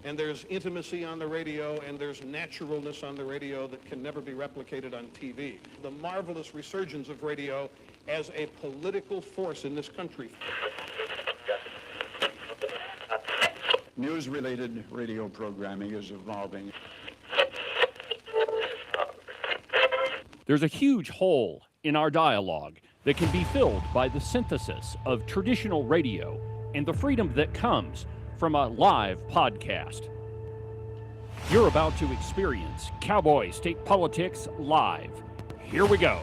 And there's intimacy on the radio, and there's naturalness on the radio that can never be replicated on TV. The marvelous resurgence of radio as a political force in this country. News-related radio programming is evolving. There's a huge hole in our dialogue that can be filled by the synthesis of traditional radio and the freedom that comes from a live podcast. You're about to experience Cowboy State Politics live. Here we go.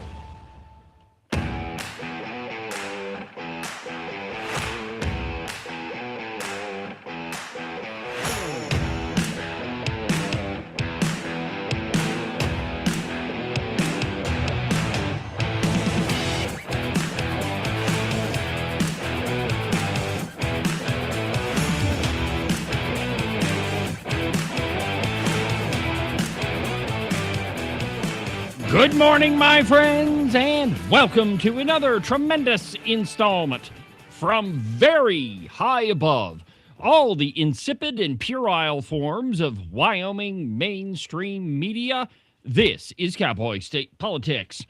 Good morning, my friends, and welcome to another tremendous installment from very high above all the insipid and puerile forms of Wyoming mainstream media. This is Cowboy State Politics.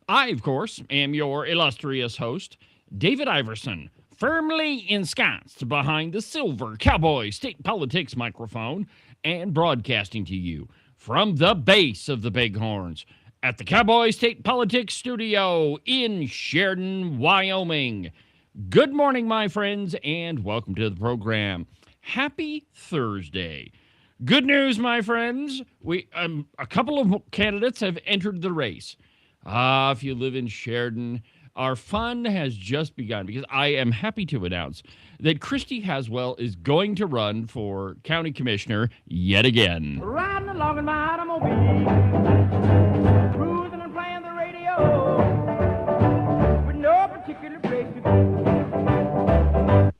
I, of course, am your illustrious host, David Iverson, firmly ensconced behind the silver Cowboy State Politics microphone and broadcasting to you from the base of the Bighorns at the Cowboy State Politics Studio in Sheridan, Wyoming. Good morning, my friends, and welcome to the program. Happy Thursday. Good news, my friends. A couple of candidates have entered the race. If you live in Sheridan, our fun has just begun because I am happy to announce that Christy Haswell is going to run for county commissioner yet again. Riding along in my automobile, cruising and playing the radio, with no particular place to go.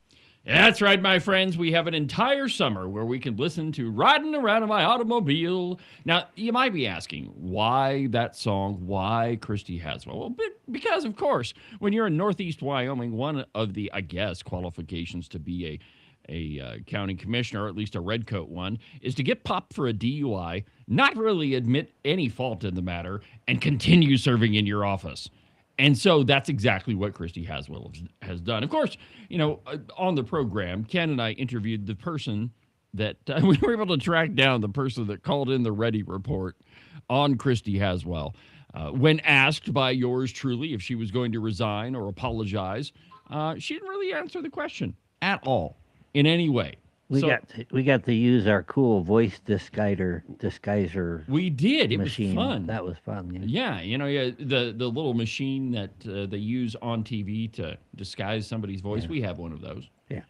That's right, my friends. We have an entire summer where we can listen to Riding Around in My Automobile. Now, you might be asking, why that song? Why Christy Haswell? Well, because, of course, when you're in Northeast Wyoming, one of the, I guess, qualifications to be a county commissioner, or at least a redcoat one, is to get popped for a DUI, not really admit any fault in the matter, and continue serving in your office. And so that's exactly what Christy Haswell has done. Of course, you know, on the program, Ken and I interviewed the person that we were able to track down, the person that called in the Ready report on Christy Haswell. When asked by yours truly if she was going to resign or apologize, she didn't really answer the question at all in any way. We got to use our cool voice disguiser. We did. It machine. was fun. That was fun. Yeah, you know, the little machine that they use on TV to disguise somebody's voice. Yeah. We have one of those.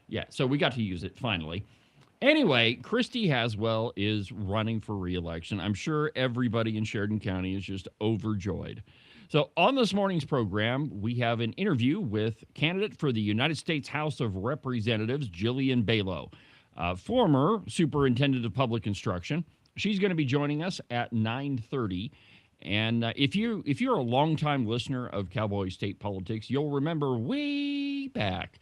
Yeah. So we got to use it finally. Anyway, Christy Haswell is running for re-election. I'm sure everybody in Sheridan County is just overjoyed. So on this morning's program, we have an interview with candidate for the United States House of Representatives, Jillian Balow. Former superintendent of public instruction. She's going to be joining us at 9:30. And if you're a longtime listener of Cowboy State Politics, you'll remember way back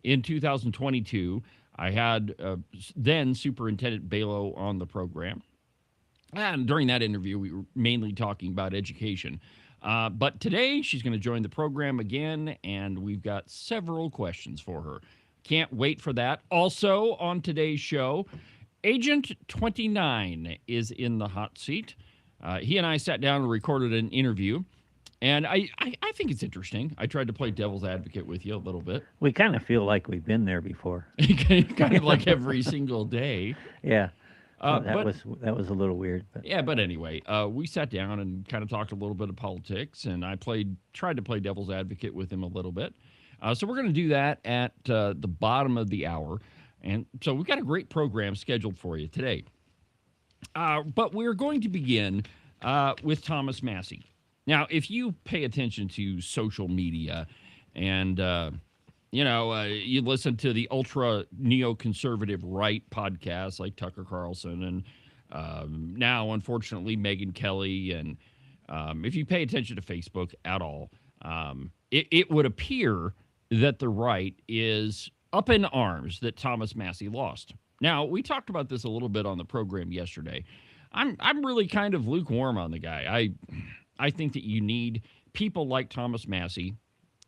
in 2022, I had then Superintendent Balow on the program. And during that interview, we were mainly talking about education. But today, she's going to join the program again, and we've got several questions for her. Can't wait for that. Also on today's show, Agent 29 is in the hot seat. He and I sat down and recorded an interview, and I think it's interesting. I tried to play devil's advocate with you a little bit. We kind of feel like we've been there before. Kind of like every single day. Yeah. That was a little weird. But. Yeah, but anyway, we sat down and kind of talked a little bit of politics, and I tried to play devil's advocate with him a little bit. So we're going to do that at the bottom of the hour. And so we've got a great program scheduled for you today. But we're going to begin with Thomas Massie. Now, if you pay attention to social media and, you listen to the ultra neoconservative right podcasts like Tucker Carlson and now, unfortunately, Megyn Kelly. And if you pay attention to Facebook at all, it would appear that the right is up in arms that Thomas Massie lost. Now, we talked about this a little bit on the program yesterday. I'm really kind of lukewarm on the guy. I think that you need people like Thomas Massie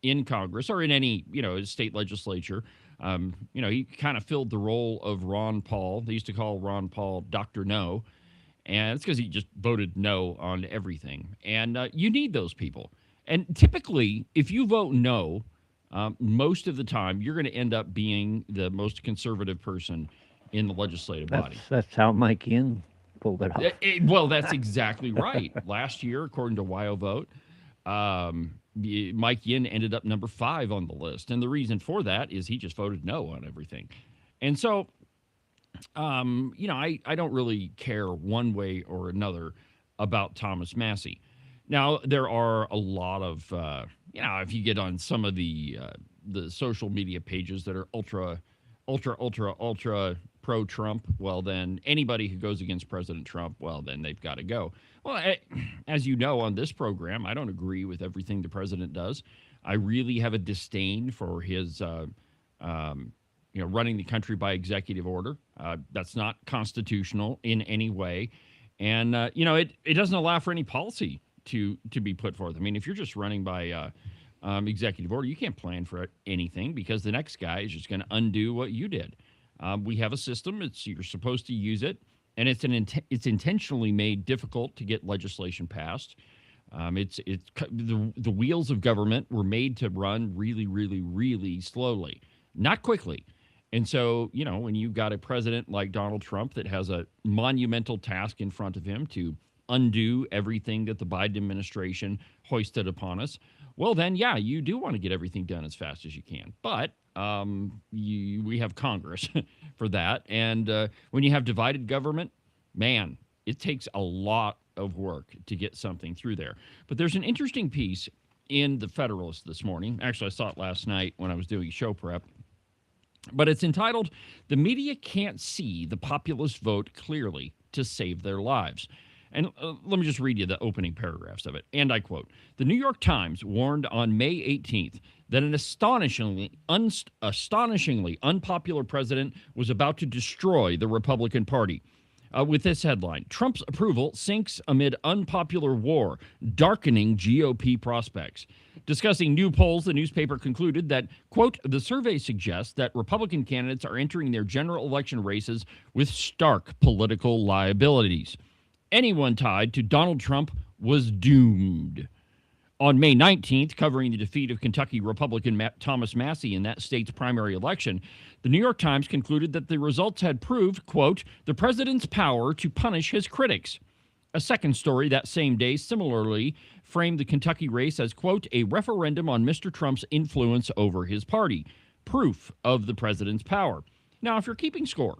in Congress or in any, state legislature. He kind of filled the role of Ron Paul. They used to call Ron Paul Dr. No, and it's because he just voted no on everything. And you need those people. And typically, if you vote no, most of the time, you're going to end up being the most conservative person in the legislative body. That's how Mike Yin pulled it off. Well, that's exactly right. Last year, according to WyoVote, Mike Yin ended up number 5 on the list. And the reason for that is he just voted no on everything. And so, I don't really care one way or another about Thomas Massie. Now, there are a lot of, if you get on some of the social media pages that are ultra pro-Trump, well, then anybody who goes against President Trump, well, then they've got to go. Well, as you know, on this program, I don't agree with everything the president does. I really have a disdain for his, running the country by executive order. That's not constitutional in any way. And, it doesn't allow for any policy to be put forth. I mean, if you're just running by executive order, you can't plan for anything because the next guy is just going to undo what you did. We have a system. You're supposed to use it, and it's intentionally made difficult to get legislation passed. The wheels of government were made to run really, really, really slowly, not quickly. And so, when you've got a president like Donald Trump that has a monumental task in front of him to undo everything that the Biden administration hoisted upon us, well, then, yeah, you do want to get everything done as fast as you can. But we have Congress for that. And when you have divided government, man, it takes a lot of work to get something through there. But there's an interesting piece in the Federalist this morning. Actually, I saw it last night when I was doing show prep. But it's entitled, "The Media Can't See the Populist Vote Clearly to Save Their Lives." And let me just read you the opening paragraphs of it. And I quote, "The New York Times warned on May 18th that an astonishingly unpopular president was about to destroy the Republican Party. With this headline, Trump's approval sinks amid unpopular war, darkening GOP prospects. Discussing new polls, the newspaper concluded that, quote, the survey suggests that Republican candidates are entering their general election races with stark political liabilities. Anyone tied to Donald Trump was doomed. On May 19th, covering the defeat of Kentucky Republican Thomas Massie in that state's primary election, the New York Times concluded that the results had proved, quote, the president's power to punish his critics. A second story that same day similarly framed the Kentucky race as, quote, a referendum on Mr. Trump's influence over his party, proof of the president's power. Now, if you're keeping score,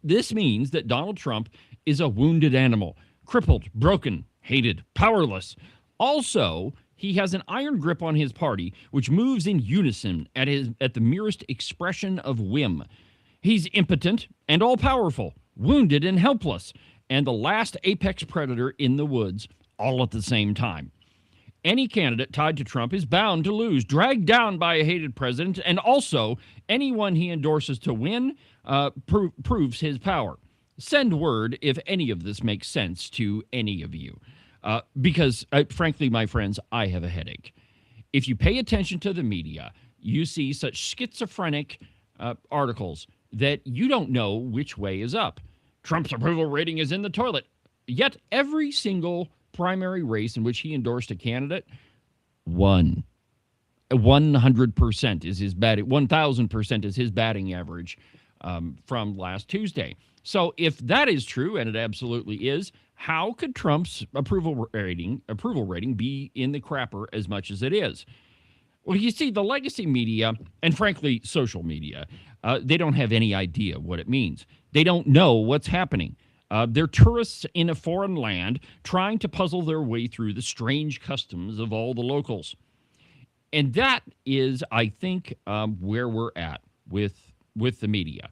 this means that Donald Trump is a wounded animal, crippled, broken, hated, powerless. Also, he has an iron grip on his party, which moves in unison at the merest expression of whim. He's impotent and all-powerful, wounded and helpless, and the last apex predator in the woods, all at the same time. Any candidate tied to Trump is bound to lose, dragged down by a hated president, and also anyone he endorses to win proves his power. Send word if any of this makes sense to any of you. Because, frankly, my friends, I have a headache. If you pay attention to the media, you see such schizophrenic articles that you don't know which way is up. Trump's approval rating is in the toilet. Yet every single primary race in which he endorsed a candidate won. 100% is his batting, 1,000% is his batting average from last Tuesday. So if that is true, and it absolutely is, how could Trump's approval rating be in the crapper as much as it is? Well, you see, the legacy media, and frankly, social media, they don't have any idea what it means. They don't know what's happening. They're tourists in a foreign land trying to puzzle their way through the strange customs of all the locals. And that is, I think, where we're at with the media.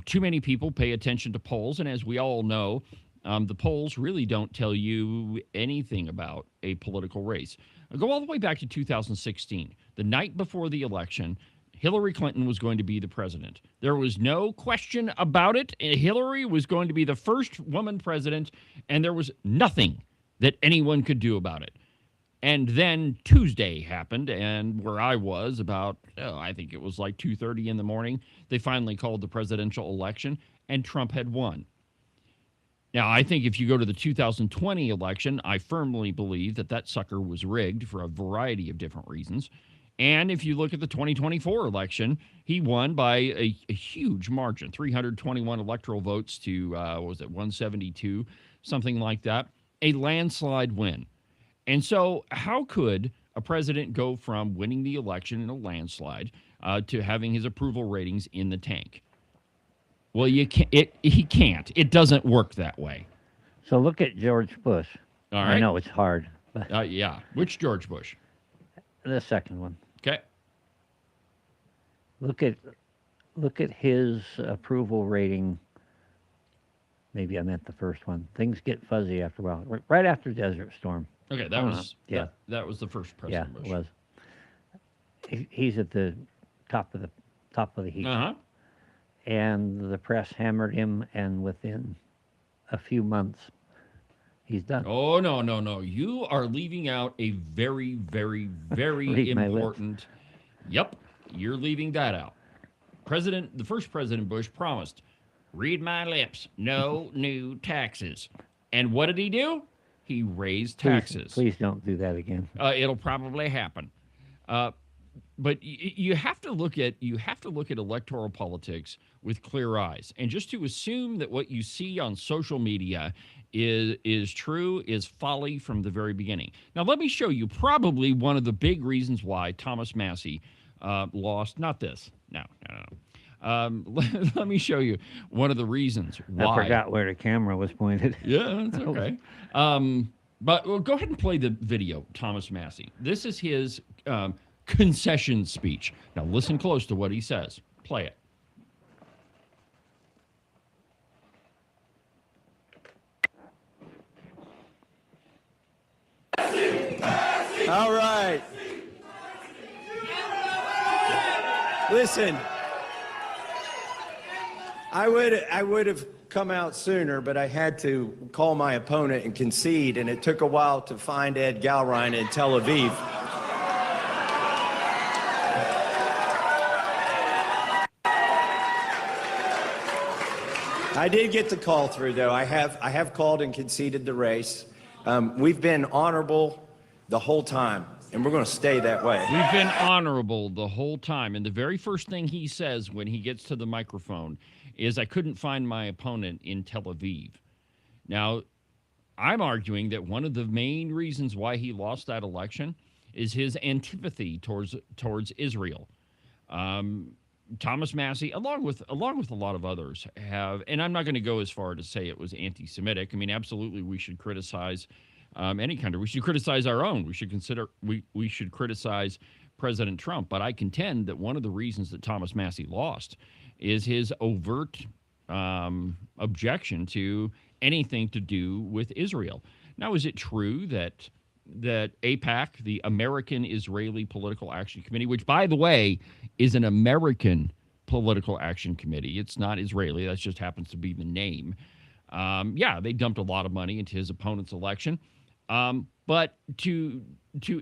Too many people pay attention to polls, and as we all know, the polls really don't tell you anything about a political race. Go all the way back to 2016. The night before the election, Hillary Clinton was going to be the president. There was no question about it. Hillary was going to be the first woman president, and there was nothing that anyone could do about it. And then Tuesday happened, and where I was about, I think it was like 2:30 in the morning, they finally called the presidential election, and Trump had won. Now, I think if you go to the 2020 election, I firmly believe that that sucker was rigged for a variety of different reasons. And if you look at the 2024 election, he won by a huge margin, 321 electoral votes to, 172, something like that, a landslide win. And so how could a president go from winning the election in a landslide to having his approval ratings in the tank? Well, he can't. It doesn't work that way. So look at George Bush. All right. I know it's hard, but Yeah. Which George Bush? the second one. Okay. Look at his approval rating. Maybe I meant the first one. Things get fuzzy after a while. Right after Desert Storm. Okay, that was yeah. that was the first Yeah, President Bush. it was. He's at the top of the heap. Uh-huh. And the press hammered him, and within a few months, he's done. Oh, no. You are leaving out a very, very, very Read my lips. important. Yep, you're leaving that out. The first President Bush promised, read my lips, no new taxes. And what did he do? He raised taxes. Please don't do that again. It'll probably happen. But you have to look at electoral politics with clear eyes, and just to assume that what you see on social media is true is folly from the very beginning. Now, let me show you probably one of the big reasons why Thomas Massie lost. Not this. No. Let me show you one of the reasons why. I forgot where the camera was pointed. Yeah, that's okay. But well, go ahead and play the video, Thomas Massie. This is his concession speech. Now listen close to what he says. Play it. All right. Listen, I would have come out sooner, but I had to call my opponent and concede, and it took a while to find Ed Galrine in Tel Aviv. I did get the call through, though. I have called and conceded the race. We've been honorable the whole time, and we're going to stay that way. We've been honorable the whole time. And the very first thing he says when he gets to the microphone is, I couldn't find my opponent in Tel Aviv. Now, I'm arguing that one of the main reasons why he lost that election is his antipathy towards Israel. Thomas Massie, along with a lot of others, have, and I'm not going to go as far to say it was anti-Semitic. I mean, absolutely, we should criticize any country. We should criticize our own. We should criticize President Trump. But I contend that one of the reasons that Thomas Massie lost is his overt objection to anything to do with Israel. Now, is it true that AIPAC, the American Israeli Political Action Committee, which, by the way, is an American political action committee, it's not Israeli, that just happens to be the name. They dumped a lot of money into his opponent's election. But to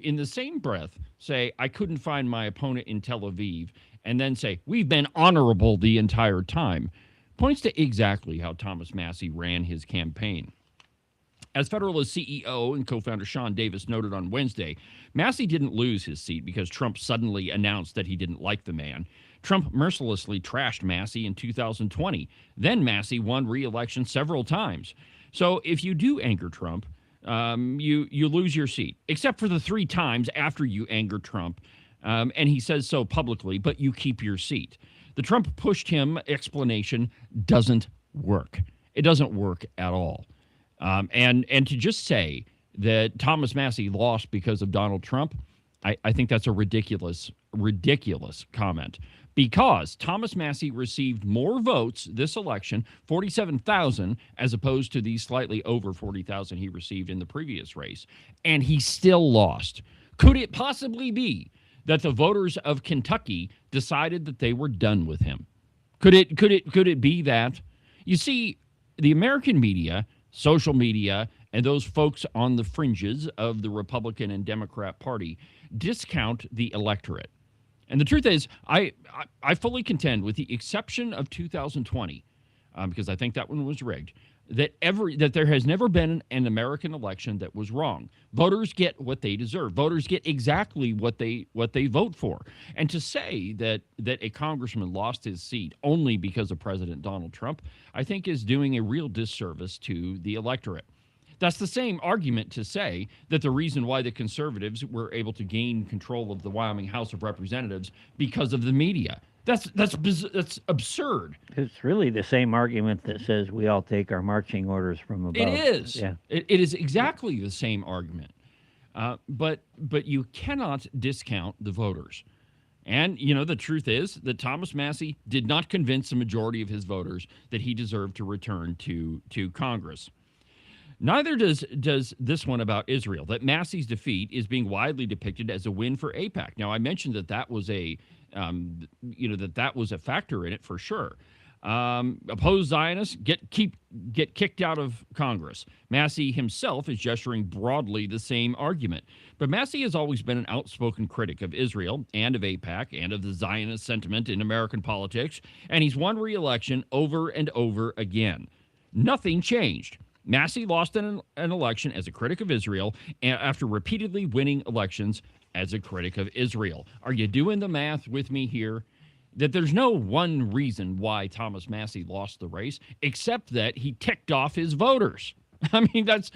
in the same breath say, I couldn't find my opponent in Tel Aviv, and then say, we've been honorable the entire time, points to exactly how Thomas Massie ran his campaign. As Federalist CEO and co-founder Sean Davis noted on Wednesday, Massie didn't lose his seat because Trump suddenly announced that he didn't like the man. Trump mercilessly trashed Massie in 2020. Then Massie won re-election several times. So if you do anger Trump, you lose your seat, except for the 3 times after you anger Trump. And he says so publicly, but you keep your seat. The Trump pushed him explanation doesn't work. It doesn't work at all. And to just say that Thomas Massie lost because of Donald Trump, I think that's a ridiculous comment, because Thomas Massie received more votes this election, 47,000, as opposed to the slightly over 40,000 he received in the previous race, and he still lost. Could it possibly be that the voters of Kentucky decided that they were done with him. Could it be that? You see, the American media, social media, and those folks on the fringes of the Republican and Democrat Party discount the electorate. And the truth is, I fully contend, with the exception of 2020, because I think that one was rigged, that there has never been an American election that was wrong. Voters get what they deserve. Voters get exactly what they vote for. And to say that a congressman lost his seat only because of President Donald Trump, I think is doing a real disservice to the electorate. That's the same argument to say that the reason why the conservatives were able to gain control of the Wyoming House of Representatives because of the media. That's absurd. It's really the same argument that says we all take our marching orders from above. It is. Yeah. It is exactly the same argument. But you cannot discount the voters. And, the truth is that Thomas Massie did not convince the majority of his voters that he deserved to return to Congress. Neither does this one about Israel, that Massie's defeat is being widely depicted as a win for AIPAC. Now, I mentioned that was a factor in it for sure. Opposed Zionists get kicked out of Congress. Massie himself is gesturing broadly the same argument. But Massie has always been an outspoken critic of Israel and of AIPAC and of the Zionist sentiment in American politics, and he's won re-election over and over again. Nothing changed. Massie lost an election as a critic of Israel after repeatedly winning elections as a critic of Israel. Are you doing the math with me here? That there's no one reason why Thomas Massie lost the race, except that he ticked off his voters. I mean, that's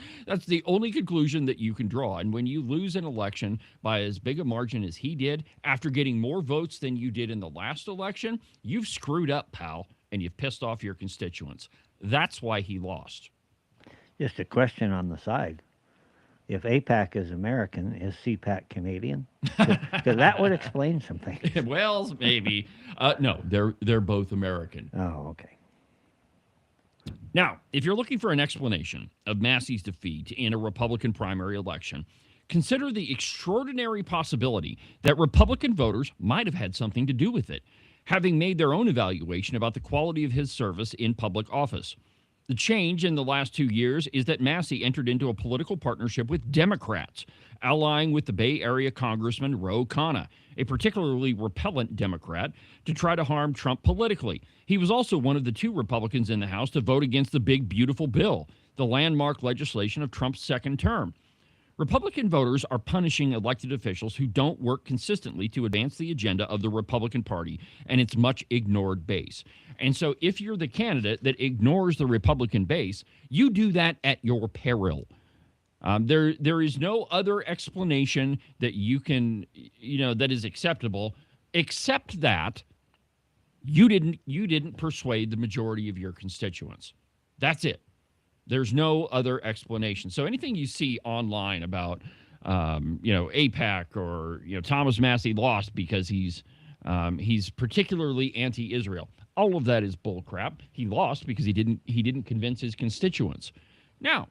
the only conclusion that you can draw. And when you lose an election by as big a margin as he did, after getting more votes than you did in the last election, you've screwed up, pal, and you've pissed off your constituents. That's why he lost. Just a question on the side. If AIPAC is American, is CPAC Canadian? Because that would explain some things. Well, maybe. No, they're both American. Oh, okay. Now, if you're looking for an explanation of Massie's defeat in a Republican primary election, consider the extraordinary possibility that Republican voters might have had something to do with it, having made their own evaluation about the quality of his service in public office. The change in the last 2 years is that Massie entered into a political partnership with Democrats, allying with the Bay Area Congressman Ro Khanna, a particularly repellent Democrat, to try to harm Trump politically. He was also one of the 2 Republicans in the House to vote against the big, beautiful bill, the landmark legislation of Trump's second term. Republican voters are punishing elected officials who don't work consistently to advance the agenda of the Republican Party and its much ignored base. And so if you're the candidate that ignores the Republican base, you do that at your peril. There is no other explanation that you can, that is acceptable, except that you didn't persuade the majority of your constituents. That's it. There's no other explanation. So anything you see online about, AIPAC or, Thomas Massie lost because he's particularly anti-Israel. All of that is bullcrap. He lost because he didn't convince his constituents. Now,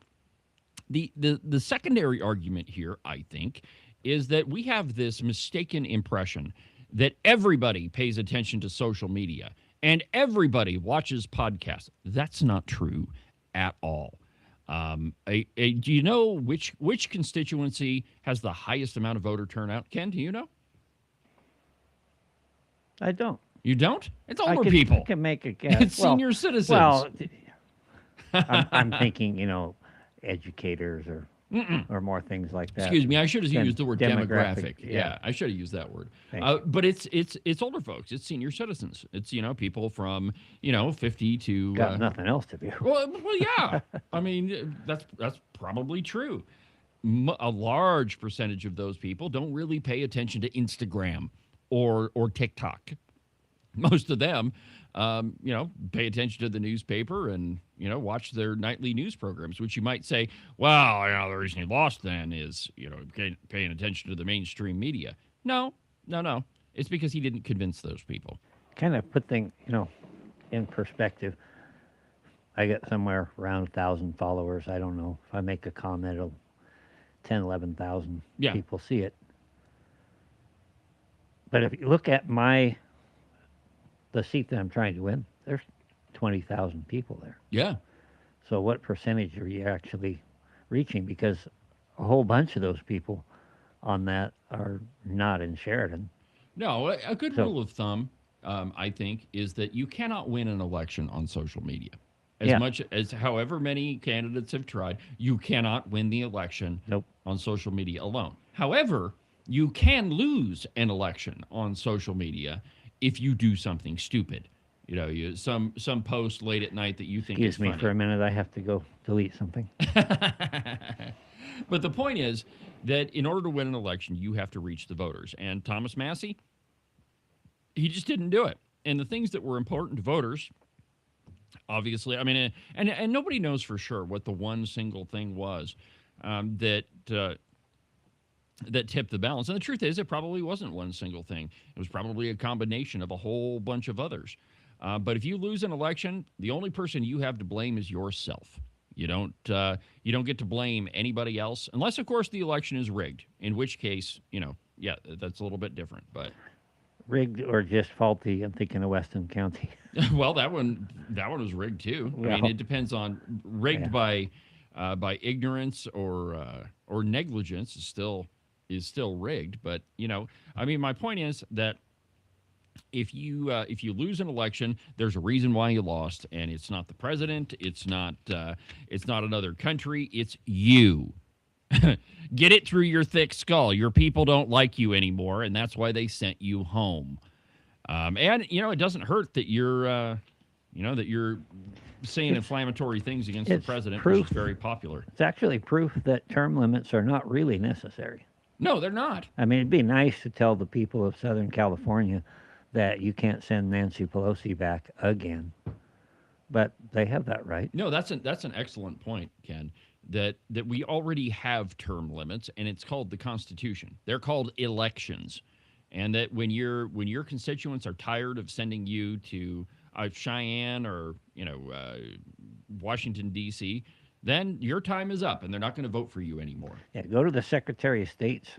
the secondary argument here, I think, is that we have this mistaken impression that everybody pays attention to social media and everybody watches podcasts. That's not true at all. Do you know which constituency has the highest amount of voter turnout? Ken, do you know? I don't. You don't? It's older people. I can make a guess. It's senior citizens. Well, I'm thinking, educators or more things like that. Excuse me, I should have used the word demographic. Yeah. Yeah, I should have used that word. Thanks. But it's older folks. It's senior citizens. It's people from 50 to Got nothing else to do. Well, yeah. I mean, that's probably true. A large percentage of those people don't really pay attention to Instagram or TikTok. Most of them, pay attention to the newspaper and, watch their nightly news programs, which you might say, well, the reason he lost then is, paying attention to the mainstream media. No. It's because he didn't convince those people. Kind of put things, in perspective. I get somewhere around 1,000 followers. I don't know. If I make a comment, 10, 11,000 people see it. But if you look at the seat that I'm trying to win, there's 20,000 people there. Yeah. So what percentage are you actually reaching? Because a whole bunch of those people on that are not in Sheridan. No, a good So- rule of thumb, I think, is that you cannot win an election on social media. As Yeah. much as however many candidates have tried, you cannot win the election Nope. on social media alone. However, you can lose an election on social media if you do something stupid. You know, some post late at night that you think Excuse is me funny. for a minute. I have to go delete something. But the point is that in order to win an election, you have to reach the voters. And Thomas Massey, he just didn't do it. And the things that were important to voters, obviously, I mean, and nobody knows for sure what the one single thing was that tipped the balance. And the truth is, it probably wasn't one single thing. It was probably a combination of a whole bunch of others. But if you lose an election, the only person you have to blame is yourself. You don't get to blame anybody else, unless, of course, the election is rigged. In which case, yeah, that's a little bit different. But Rigged or just faulty? I'm thinking of Weston County. well, that one was rigged too. I mean, Well, it depends on rigged by ignorance or negligence is still rigged. But I mean, my point is that if you lose an election, there's a reason why you lost, and it's not the president, it's not another country, it's you. Get it through your thick skull. Your people don't like you anymore, and that's why they sent you home. And it doesn't hurt that you're saying inflammatory things against the it's president, proof. which is very popular. It's actually proof that term limits are not really necessary. No, they're not. I mean, it'd be nice to tell the people of Southern California that you can't send Nancy Pelosi back again, but they have that right. No, that's an excellent point, Ken. That we already have term limits, and it's called the Constitution. They're called elections, and that when your constituents are tired of sending you to Cheyenne or Washington D.C., then your time is up, and they're not going to vote for you anymore. Yeah, go to the Secretary of State's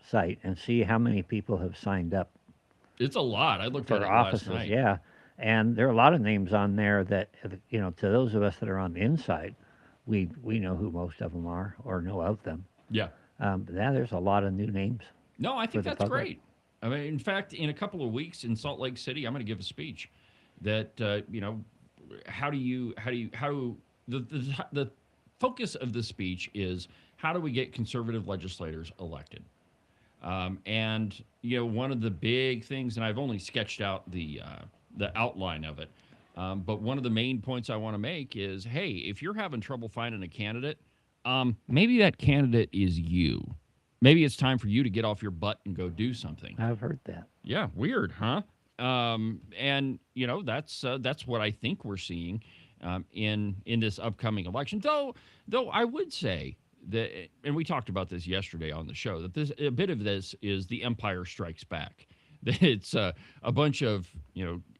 site and see how many people have signed up It's a lot. I looked at for it offices. last night. Yeah, and there are a lot of names on there that to those of us that are on the inside, we know who most of them are or know of them. Yeah. But yeah, there's a lot of new names. No, I think the that's public. great. I mean, in fact, in a couple of weeks in Salt Lake City, I'm going to give a speech that the focus of the speech is how do we get conservative legislators elected? And one of the big things, and I've only sketched out the outline of it, but one of the main points I want to make is, hey, if you're having trouble finding a candidate, maybe that candidate is you. Maybe it's time for you to get off your butt and go do something. I've heard that. Yeah, weird, huh? And that's what I think we're seeing in this upcoming election. Though I would say that, and we talked about this yesterday on the show, that a bit of this is the Empire Strikes Back. That it's a bunch of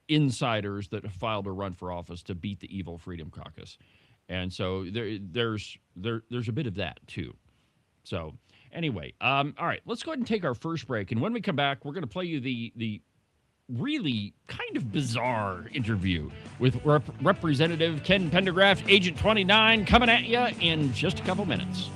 insiders that have filed a run for office to beat the evil Freedom Caucus, and so there's a bit of that too. So anyway, all right, let's go ahead and take our first break, and when we come back, we're going to play you the really kind of bizarre interview with Representative Ken Pendergraft, Agent 29, coming at you in just a couple minutes.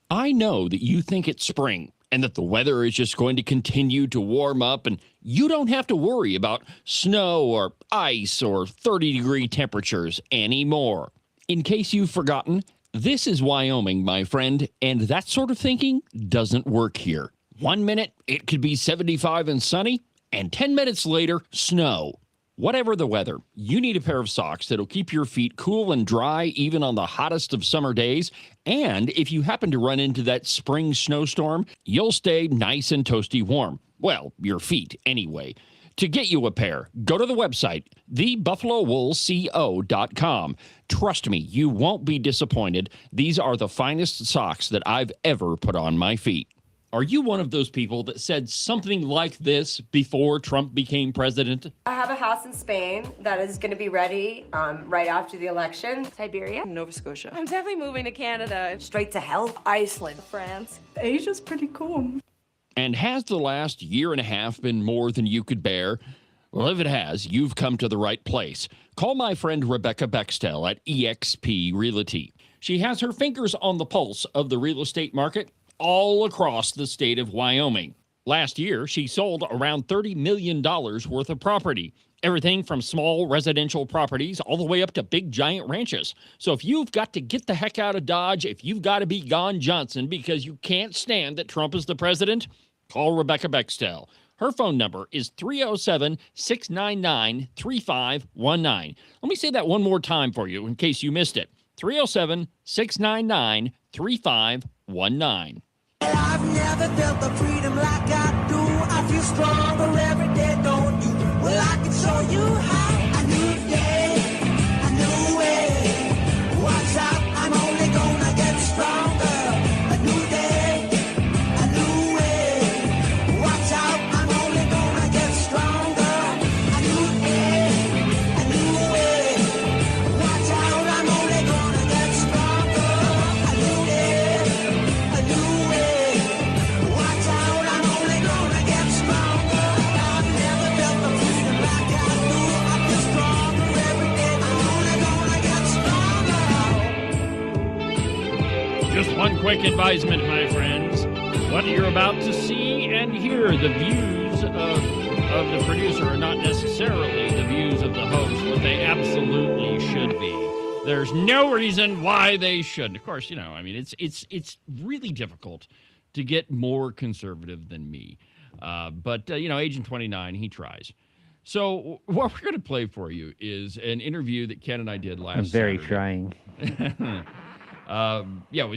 I know that you think it's spring and that the weather is just going to continue to warm up and you don't have to worry about snow or ice or 30-degree temperatures anymore. In case you've forgotten, this is Wyoming, my friend, and that sort of thinking doesn't work here. 1 minute, it could be 75 and sunny, and 10 minutes later, snow. Whatever the weather, you need a pair of socks that'll keep your feet cool and dry even on the hottest of summer days. And if you happen to run into that spring snowstorm, you'll stay nice and toasty warm. Well, your feet anyway. To get you a pair, go to the website, thebuffalowoolco.com. Trust me, you won't be disappointed. These are the finest socks that I've ever put on my feet. Are you one of those people that said something like this before Trump became president? I have a house in Spain that is going to be ready right after the election. Siberia, Nova Scotia. I'm definitely moving to Canada. Straight to hell. Iceland. France. Asia's pretty cool. And has the last year and a half been more than you could bear? Well, if it has, you've come to the right place. Call my friend Rebecca Bextel at eXp Realty. She has her fingers on the pulse of the real estate market all across the state of Wyoming. Last year, she sold around $30 million worth of property. Everything from small residential properties all the way up to big giant ranches. So if you've got to get the heck out of Dodge, if you've got to be gone Johnson because you can't stand that Trump is the president, call Rebecca Bextel. Her phone number is 307-699-3519. Let me say that one more time for you in case you missed it. 307-699-3519. I've never felt the freedom like I do. I feel stronger every day, don't you? Well, I can show you how. A new day, a new way. Watch out, I'm only gonna get stronger. A new day, a new way. Watch out, I'm only gonna get stronger. A new day, a new way. Watch out, I'm only gonna get stronger. A new day, a new way. Watch out, I'm only gonna get stronger. I've never felt the freedom like I do. I feel stronger every day. I'm only gonna get stronger. Just one quick advisement, my friends. What you're about to see and hear, the views of the producer are not necessarily the views of the host, but they absolutely should be. There's no reason why they shouldn't. Of course, I mean, it's really difficult to get more conservative than me. But Agent 29, he tries. So what we're going to play for you is an interview that Ken and I did last I'm very Saturday. trying.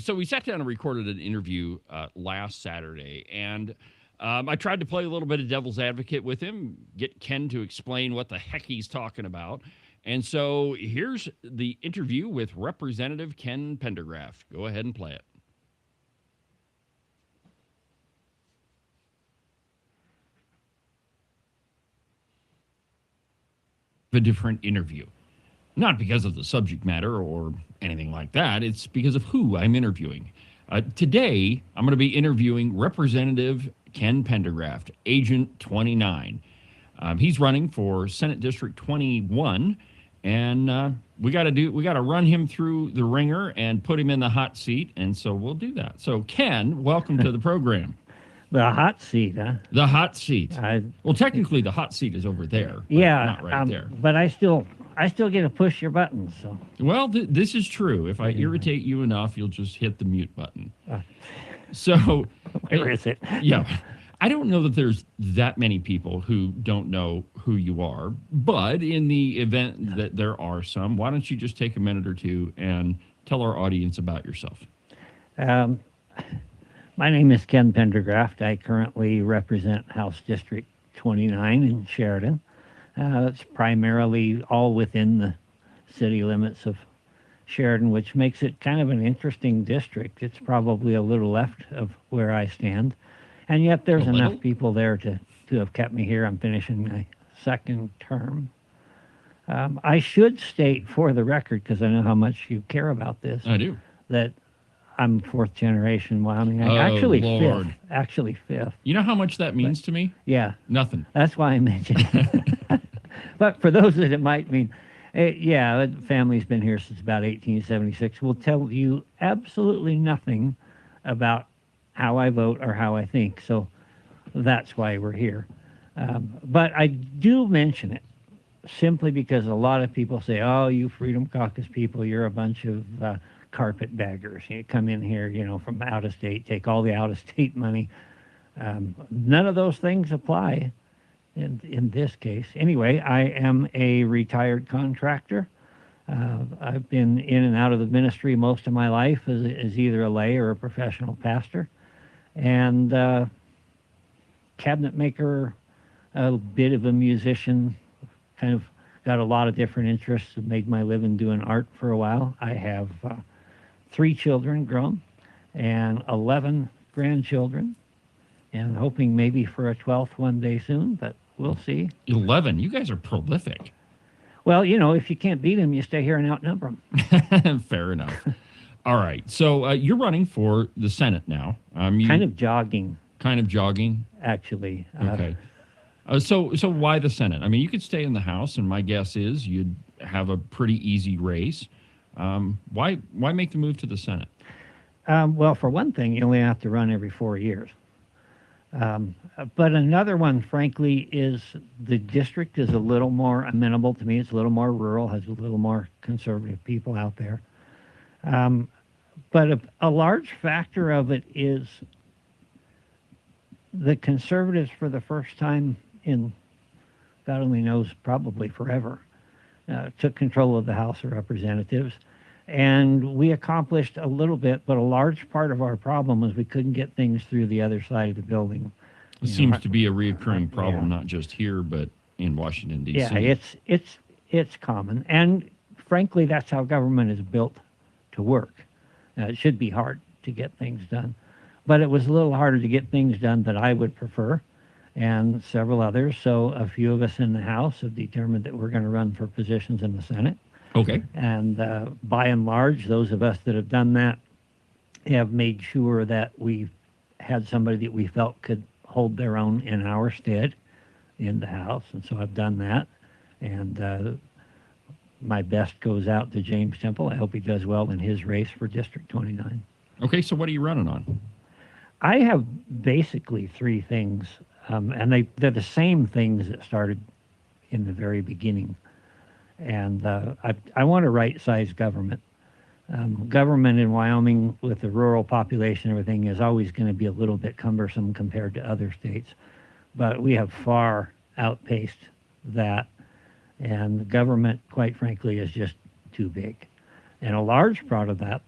So we sat down and recorded an interview last Saturday, and I tried to play a little bit of devil's advocate with him, get Ken to explain what the heck he's talking about. And so here's the interview with Representative Ken Pendergraft. Go ahead and play it. A different interview. Not because of the subject matter or anything like that. It's because of who I'm interviewing. Today, I'm going to be interviewing Representative Ken Pendergraft, Agent 29. He's running for Senate District 21, and we got to run him through the ringer and put him in the hot seat, and so we'll do that. So, Ken, welcome to the program. The hot seat, huh? The hot seat. Well, technically, the hot seat is over there. But not right there. But I still get to push your buttons. So. Well, this is true. If I irritate you enough, you'll just hit the mute button. So, where is it? Yeah. I don't know that there's that many people who don't know who you are, but in the event that there are some, why don't you just take a minute or two and tell our audience about yourself? My name is Ken Pendergraft. I currently represent House District 29 in Sheridan. It's primarily all within the city limits of Sheridan, which makes it kind of an interesting district. It's probably a little left of where I stand. And yet there's enough people there to have kept me here. I'm finishing my second term. I should state for the record, because I know how much you care about this. I do. That I'm fourth generation Wyoming. Lord. Fifth. You know how much that means to me? Yeah. Nothing. That's why I mentioned it. But for those that it might mean, the family's been here since about 1876. Will tell you absolutely nothing about how I vote or how I think. So that's why we're here. But I do mention it simply because a lot of people say, oh, you Freedom Caucus people, you're a bunch of carpetbaggers. You come in here, from out of state, take all the out of state money. None of those things apply in this case. Anyway, I am a retired contractor. I've been in and out of the ministry most of my life as either a lay or a professional pastor. And cabinet maker, a bit of a musician, kind of got a lot of different interests, made my living doing art for a while. I have 3 children grown and 11 grandchildren, and hoping maybe for a 12th one day soon, but we'll see. 11. You guys are prolific. Well, if you can't beat them, you stay here and outnumber them. Fair enough. All right. So you're running for the Senate now. Kind of jogging. Kind of jogging? Actually. Okay. So why the Senate? I mean, you could stay in the House, and my guess is you'd have a pretty easy race. Why make the move to the Senate? Well, for one thing, you only have to run every 4 years. But another one, frankly, is the district is a little more amenable to me. It's a little more rural, has a little more conservative people out there. But a large factor of it is the conservatives, for the first time in, God only knows, probably forever, took control of the House of Representatives. And we accomplished a little bit, but a large part of our problem was we couldn't get things through the other side of the building. It seems to be a reoccurring problem, not just here, but in Washington, D.C. Yeah, it's common. And frankly, that's how government is built to work. It should be hard to get things done. But it was a little harder to get things done than I would prefer, and several others. So a few of us in the House have determined that we're going to run for positions in the Senate. Okay. And by and large, those of us that have done that have made sure that we've had somebody that we felt could hold their own in our stead in the House. And so I've done that. And my best goes out to James Temple. I hope he does well in his race for District 29. Okay, so what are you running on? I have basically 3 things, and they're the same things that started in the very beginning. And I want a right-sized government. Government in Wyoming with the rural population and everything is always going to be a little bit cumbersome compared to other states. But we have far outpaced that. And government, quite frankly, is just too big. And a large part of that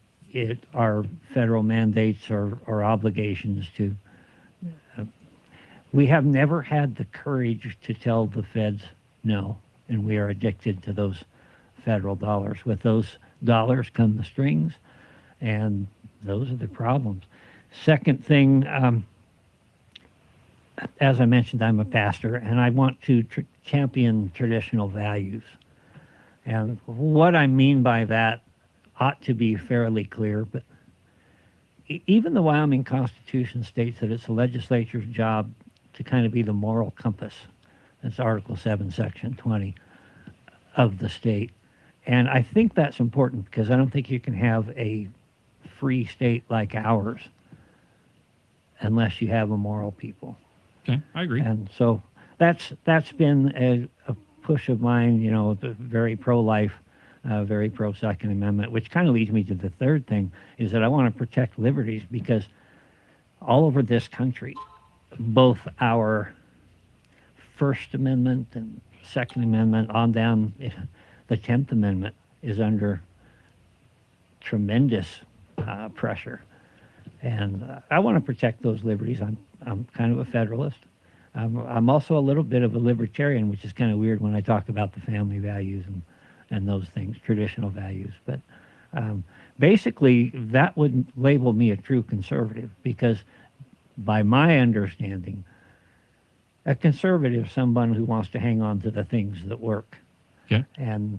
are federal mandates or obligations to... we have never had the courage to tell the feds no. And we are addicted to those federal dollars. With those dollars come the strings, and those are the problems. Second thing, as I mentioned, I'm a pastor, and I want to champion traditional values. And what I mean by that ought to be fairly clear, but even the Wyoming Constitution states that it's the legislature's job to kind of be the moral compass. That's Article 7, Section 20 of the state. And I think that's important because I don't think you can have a free state like ours unless you have a moral people. Okay, I agree. And so that's been a push of mine, very pro-life, very pro-Second Amendment, which kind of leads me to the third thing, is that I want to protect liberties because all over this country, both our First Amendment and Second Amendment on down, the 10th Amendment is under tremendous pressure. And I want to protect those liberties. I'm kind of a federalist. I'm also a little bit of a libertarian, which is kind of weird when I talk about the family values and those things, traditional values. But basically, that would label me a true conservative because by my understanding, a conservative is someone who wants to hang on to the things that work. Yeah. And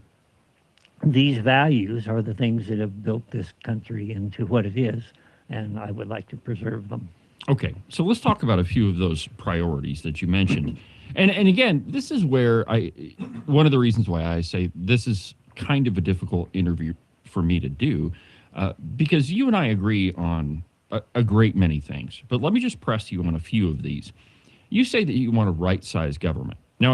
these values are the things that have built this country into what it is, and I would like to preserve them. Okay, so let's talk about a few of those priorities that you mentioned. And again, this is where one of the reasons why I say this is kind of a difficult interview for me to do, because you and I agree on a great many things. But let me just press you on a few of these. You say that you want a right-sized government. Now,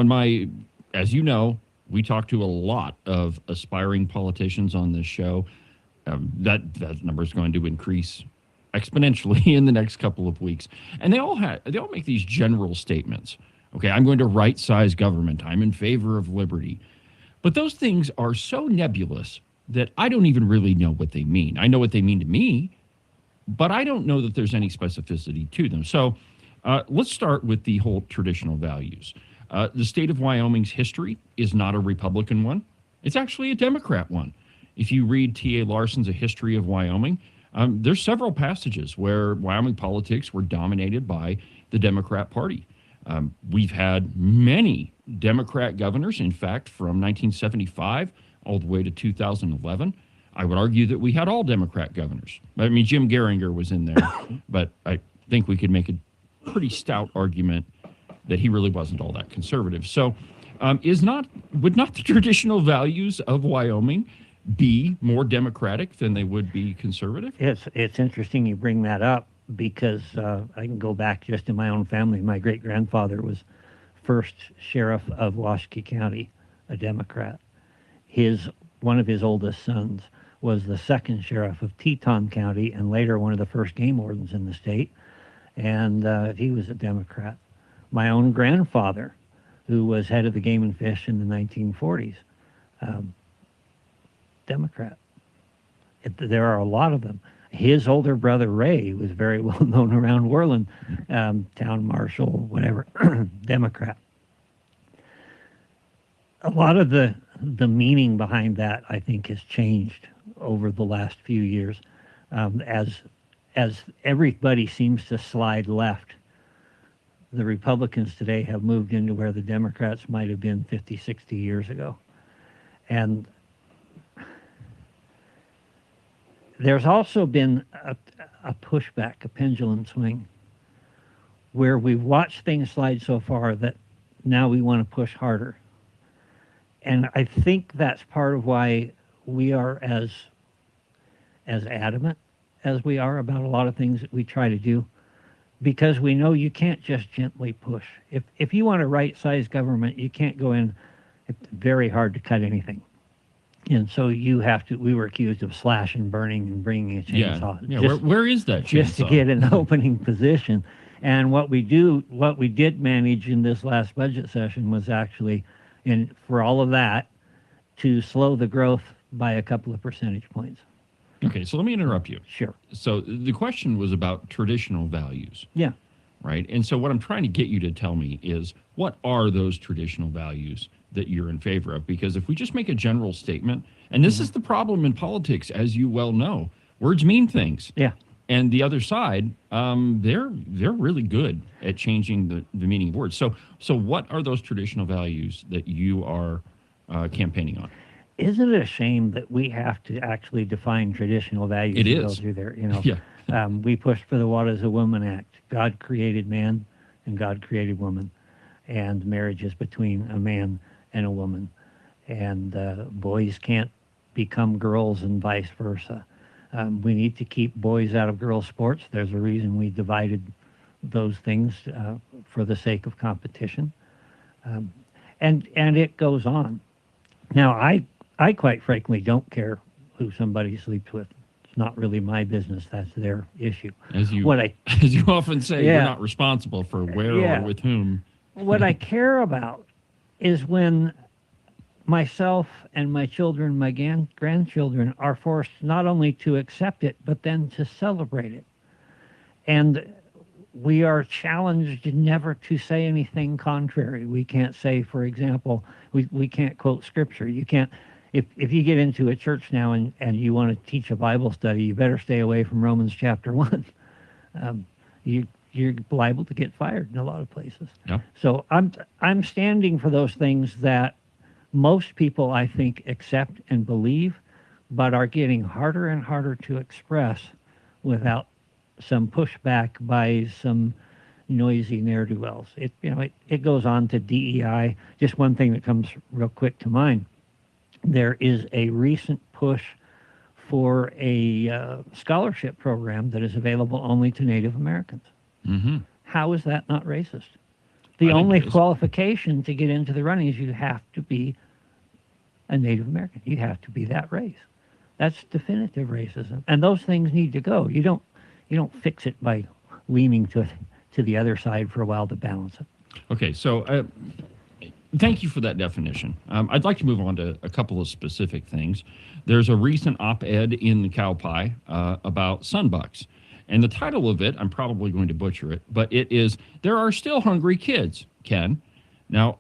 as you know, we talk to a lot of aspiring politicians on this show. That number is going to increase exponentially in the next couple of weeks. And they all make these general statements. Okay, I'm going to right-size government. I'm in favor of liberty. But those things are so nebulous that I don't even really know what they mean. I know what they mean to me, but I don't know that there's any specificity to them. So let's start with the whole traditional values. The state of Wyoming's history is not a Republican one. It's actually a Democrat one. If you read T.A. Larson's A History of Wyoming, there's several passages where Wyoming politics were dominated by the Democrat Party. We've had many Democrat governors, in fact, from 1975 all the way to 2011. I would argue that we had all Democrat governors. I mean, Jim Geringer was in there, but I think we could make a pretty stout argument that he really wasn't all that conservative. So would not the traditional values of Wyoming be more democratic than they would be conservative? It's interesting you bring that up because I can go back just in my own family. My great-grandfather was first sheriff of Washakie County, a Democrat. One of his oldest sons was the second sheriff of Teton County and later one of the first game wardens in the state, and he was a Democrat. My own grandfather, who was head of the Game and Fish in the 1940s, Democrat. There are a lot of them. His older brother, Ray, was very well known around Worland, town marshal, whatever, Democrat. A lot of the meaning behind that, I think, has changed over the last few years as everybody seems to slide left. The Republicans today have moved into where the Democrats might have been 50, 60 years ago. And there's also been a pushback, a pendulum swing, where we've watched things slide so far that now we want to push harder. And I think that's part of why we are as adamant as we are about a lot of things that we try to do, because we know you can't just gently push. If you want a right-sized government, you can't go in. It's very hard to cut anything. And so you have to, we were accused of slash and burning and bringing a chainsaw. Yeah. Where is that chainsaw? Just to get an opening position. And what we did manage in this last budget session was actually, for all of that, to slow the growth by a couple of percentage points. Okay, so let me interrupt you. Sure. So the question was about traditional values. Yeah. Right? And so what I'm trying to get you to tell me is, what are those traditional values that you're in favor of? Because if we just make a general statement, and this is the problem in politics, as you well know, words mean things. Yeah. And the other side, they're really good at changing the meaning of words. So what are those traditional values that you are campaigning on? Isn't it a shame that we have to actually define traditional values? It is. Go through there, you know. Yeah. We pushed for the What is a Woman Act. God created man and God created woman, and marriage is between a man and a woman, and boys can't become girls and vice versa. We need to keep boys out of girls' sports. There's a reason we divided those things for the sake of competition, and it goes on. Now, I quite frankly don't care who somebody sleeps with. It's not really my business. That's their issue. As you often say, you're not responsible for where or with whom. What I care about is when myself and my children, my grandchildren, are forced not only to accept it, but then to celebrate it. And we are challenged never to say anything contrary. We can't say, for example, we can't quote scripture. You can't, if you get into a church now and you want to teach a Bible study, you better stay away from Romans chapter 1. You're liable to get fired in a lot of places. Yeah. So I'm standing for those things that most people, I think, accept and believe, but are getting harder and harder to express without some pushback by some noisy ne'er-do-wells. It goes on to DEI. Just one thing that comes real quick to mind. There is a recent push for a scholarship program that is available only to Native Americans. Mm-hmm. How is that not racist? The only qualification to get into the running is you have to be a Native American. You have to be that race. That's definitive racism. And those things need to go. You don't fix it by leaning to the other side for a while to balance it. Okay, so thank you for that definition. I'd like to move on to a couple of specific things. There's a recent op-ed in the Cowboy about sunbucks. And the title of it, I'm probably going to butcher it, but it is, There Are Still Hungry Kids, Ken. Now,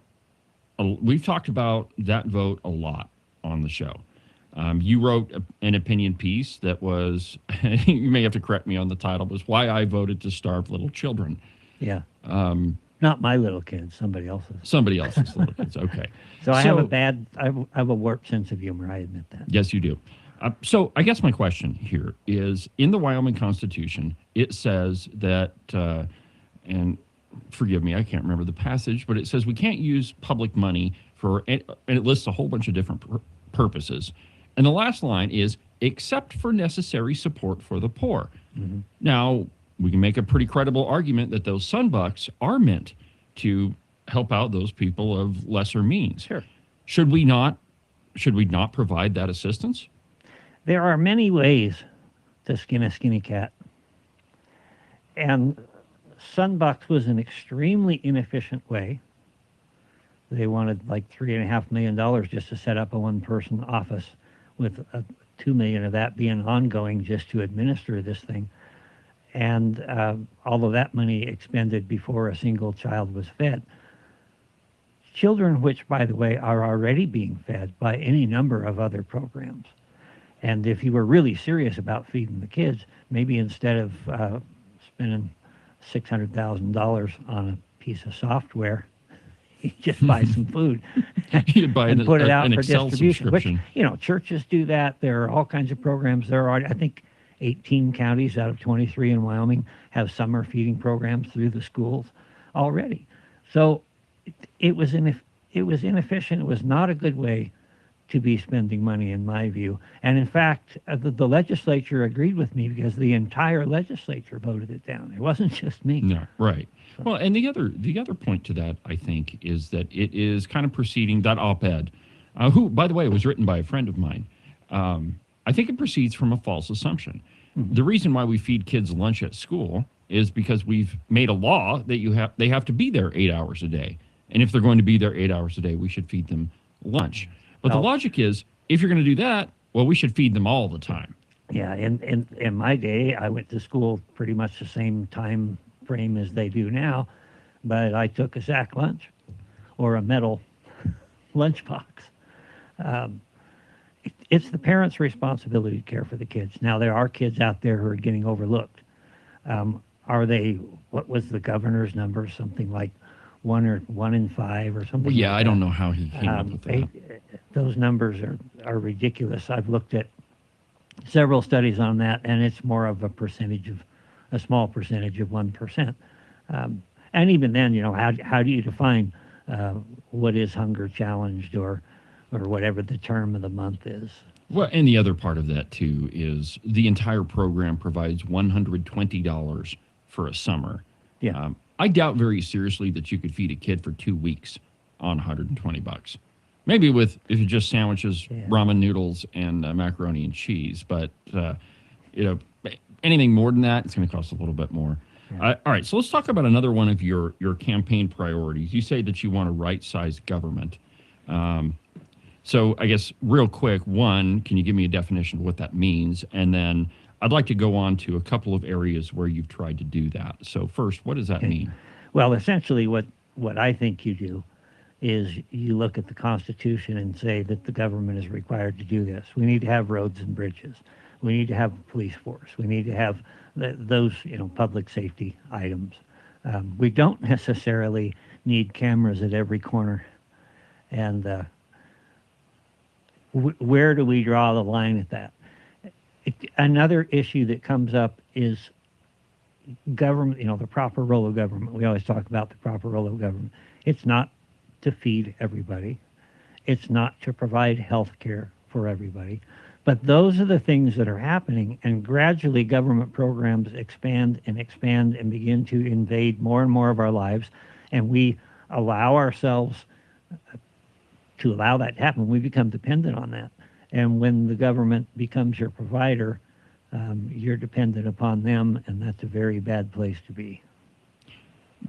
we've talked about that vote a lot on the show. You wrote an opinion piece that was, you may have to correct me on the title, was Why I Voted to Starve Little Children. Yeah. Not my little kids, somebody else's. Somebody else's little kids, okay. So I have a warped sense of humor, I admit that. Yes, you do. So I guess my question here is, in the Wyoming Constitution, it says that, and forgive me, I can't remember the passage, but it says we can't use public money for, and it lists a whole bunch of different purposes. And the last line is, except for necessary support for the poor. Mm-hmm. Now, we can make a pretty credible argument that those sunbucks are meant to help out those people of lesser means. Sure. Should we not provide that assistance? There are many ways to skin a skinny cat. And sunbucks was an extremely inefficient way. They wanted like $3.5 million just to set up a one-person office, with $2 million of that being ongoing just to administer this thing. And all of that money expended before a single child was fed. Children, which, by the way, are already being fed by any number of other programs. And if you were really serious about feeding the kids, maybe instead of spending $600,000 on a piece of software, you just buy some food You'd buy and put it out for Excel distribution. Which, subscription. churches do that. There are all kinds of programs. There are, I think, 18 counties out of 23 in Wyoming have summer feeding programs through the schools already. So it was inefficient. It was not a good way to be spending money, in my view. And in fact, the legislature agreed with me, because the entire legislature voted it down. It wasn't just me. No, right. Well, and the other point to that, I think, is that it is kind of preceding that op-ed, who, by the way, was written by a friend of mine. I think it proceeds from a false assumption. Mm-hmm. The reason why we feed kids lunch at school is because we've made a law that they have to be there 8 hours a day. And if they're going to be there 8 hours a day, we should feed them lunch. But the logic is, if you're going to do that, well, we should feed them all the time. Yeah, in my day, I went to school pretty much the same time frame as they do now, but I took a sack lunch or a metal lunchbox. It's the parents' responsibility to care for the kids. Now, there are kids out there who are getting overlooked. Are they, what was the governor's number? Something like 1 in 5 or something. Well, yeah, like I don't know how he came up with that. Those numbers are ridiculous. I've looked at several studies on that, and it's more of a small percentage of 1%. And even then, how do you define what is hunger challenged or whatever the term of the month is? Well, and the other part of that, too, is the entire program provides $120 for a summer. Yeah. I doubt very seriously that you could feed a kid for 2 weeks on $120. Maybe if it's just sandwiches, ramen noodles, and macaroni and cheese. But, anything more than that, it's going to cost a little bit more. Yeah. All right, so let's talk about another one of your campaign priorities. You say that you want a right-sized government. So I guess real quick, one, can you give me a definition of what that means? And then I'd like to go on to a couple of areas where you've tried to do that. So first, what does that mean? Well, essentially what I think you do is you look at the Constitution and say that the government is required to do this. We need to have roads and bridges. We need to have a police force. We need to have those, public safety items. We don't necessarily need cameras at every corner. And where do we draw the line at that? Another issue that comes up is government, the proper role of government. We always talk about the proper role of government. It's not to feed everybody. It's not to provide health care for everybody. But those are the things that are happening, and gradually government programs expand and begin to invade more and more of our lives, and we allow ourselves to allow that to happen. We become dependent on that. And when the government becomes your provider, you're dependent upon them, and that's a very bad place to be.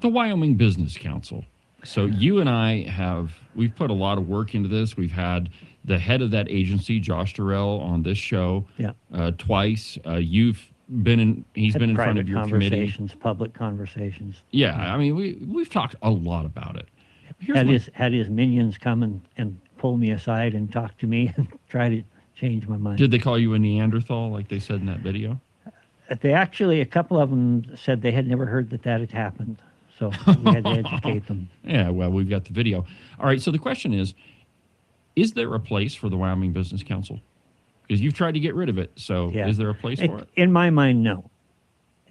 The Wyoming Business Council So you and we've put a lot of work into this. We've had the head of that agency, Josh Durrell, on this show twice. He's been in front of your committee. Public conversations. Yeah, I mean, we've talked a lot about it. Had his minions come and pull me aside and talk to me and try to change my mind. Did they call you a Neanderthal, like they said in that video? They actually, a couple of them said they had never heard that had happened. So we had to educate them. Yeah, well, we've got the video. All right, so the question is there a place for the Wyoming Business Council? Because you've tried to get rid of it, so is there a place for it? In my mind, no.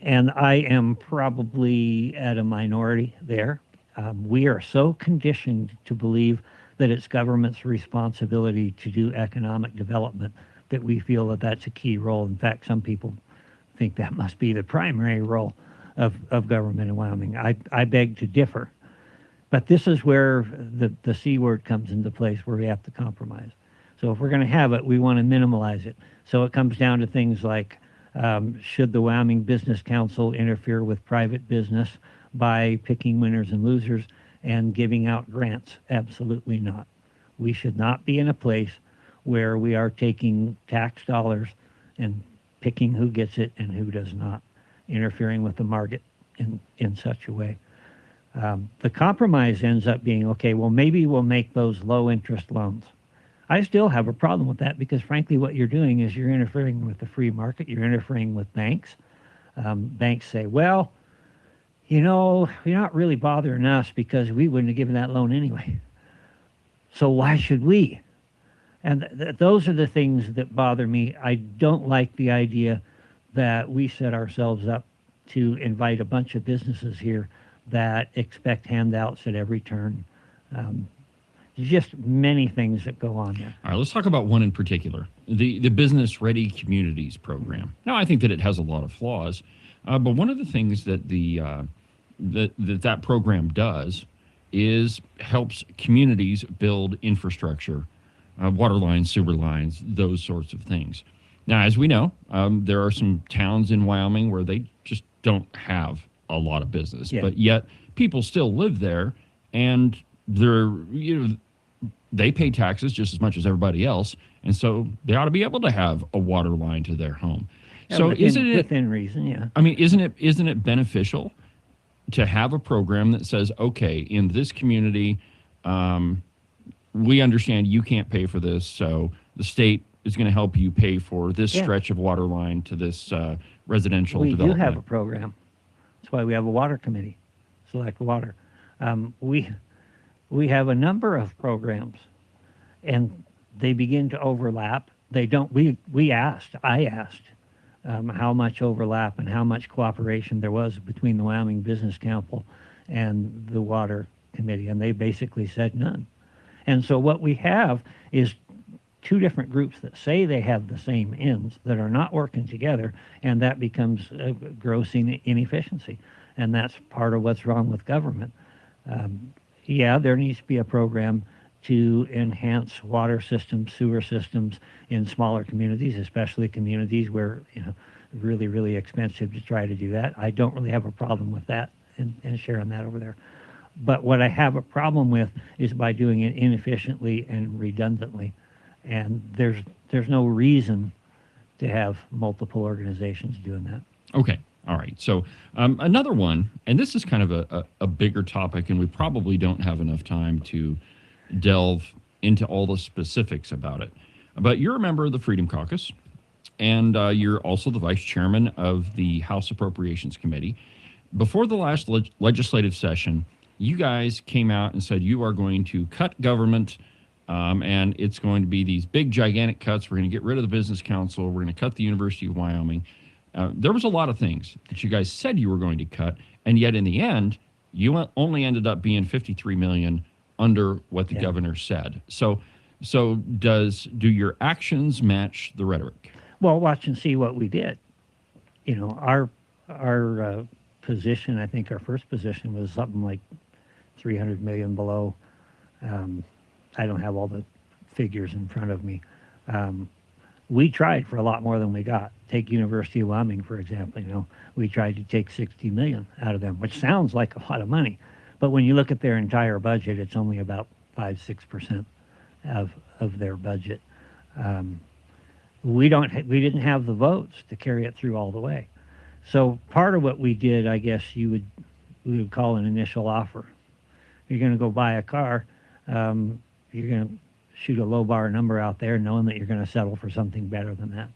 And I am probably at a minority there. We are so conditioned to believe that it's government's responsibility to do economic development that we feel that that's a key role. In fact, some people think that must be the primary role of government in Wyoming. I beg to differ. But this is where the C word comes into place, where we have to compromise. So if we're going to have it, we want to minimalize it. So it comes down to things like, should the Wyoming Business Council interfere with private business by picking winners and losers and giving out grants? Absolutely not. We should not be in a place where we are taking tax dollars and picking who gets it and who does not, interfering with the market in such a way. The compromise ends up being, okay, well, maybe we'll make those low interest loans. I still have a problem with that because, frankly, what you're doing is you're interfering with the free market. You're interfering with banks. Banks say, well, you're not really bothering us because we wouldn't have given that loan anyway. So why should we? And those are the things that bother me. I don't like the idea that we set ourselves up to invite a bunch of businesses here that expect handouts at every turn. Just many things that go on there. All right, let's talk about one in particular, the Business Ready Communities program. Now, I think that it has a lot of flaws, but one of the things that that program does is helps communities build infrastructure, water lines, sewer lines, those sorts of things. Now, as we know, there are some towns in Wyoming where they just don't have a lot of business, but yet people still live there, and they pay taxes just as much as everybody else, and so they ought to be able to have a water line to their home. So within reason, yeah. I mean, isn't it beneficial to have a program that says, okay, in this community, we understand you can't pay for this, so the state is going to help you pay for this stretch of water line to this residential development. We do have a program. That's why we have a water committee, Select Water. We have a number of programs, and they begin to overlap. They don't. I asked how much overlap and how much cooperation there was between the Wyoming Business Council and the Water Committee, and they basically said none. And so what we have is two different groups that say they have the same ends that are not working together, and that becomes a gross inefficiency. And that's part of what's wrong with government. There needs to be a program to enhance water systems, sewer systems in smaller communities, especially communities where, really, really expensive to try to do that. I don't really have a problem with that and sharing that over there. But what I have a problem with is by doing it inefficiently and redundantly. And there's no reason to have multiple organizations doing that. Okay. All right. So another one, and this is kind of a bigger topic, and we probably don't have enough time to delve into all the specifics about it. But you're a member of the Freedom Caucus, and you're also the vice chairman of the House Appropriations Committee. Before the last legislative session, you guys came out and said you are going to cut government, and it's going to be these big, gigantic cuts. We're going to get rid of the Business Council. We're going to cut the University of Wyoming. There was a lot of things that you guys said you were going to cut, and yet in the end, you only ended up being $53 million under what the governor said. So do your actions match the rhetoric? Well, watch and see what we did. Our position, I think our first position was something like $300 million below. I don't have all the figures in front of me. We tried for a lot more than we got. Take University of Wyoming, for example. We tried to take $60 million out of them, which sounds like a lot of money, But when you look at their entire budget, it's only about 5-6% of their budget. We didn't have the votes to carry it through all the way. So part of what we did, I guess we would call an initial offer. You're going to go buy a car. You're going to shoot a low bar number out there, knowing that you're going to settle for something better than that.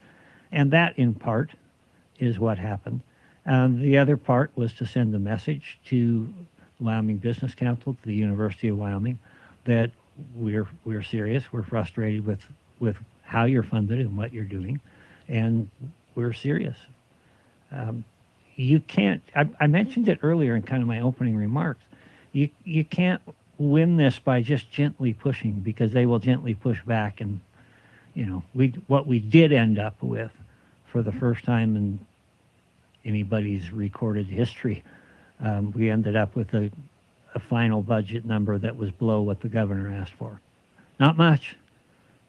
And that, in part, is what happened. The other part was to send a message to Wyoming Business Council, to the University of Wyoming, that we're serious. We're frustrated with how you're funded and what you're doing, and we're serious. You can't. I mentioned it earlier in kind of my opening remarks. You can't win this by just gently pushing, because they will gently push back. And what we did end up with, for the first time in anybody's recorded history, we ended up with a final budget number that was below what the governor asked for. Not much,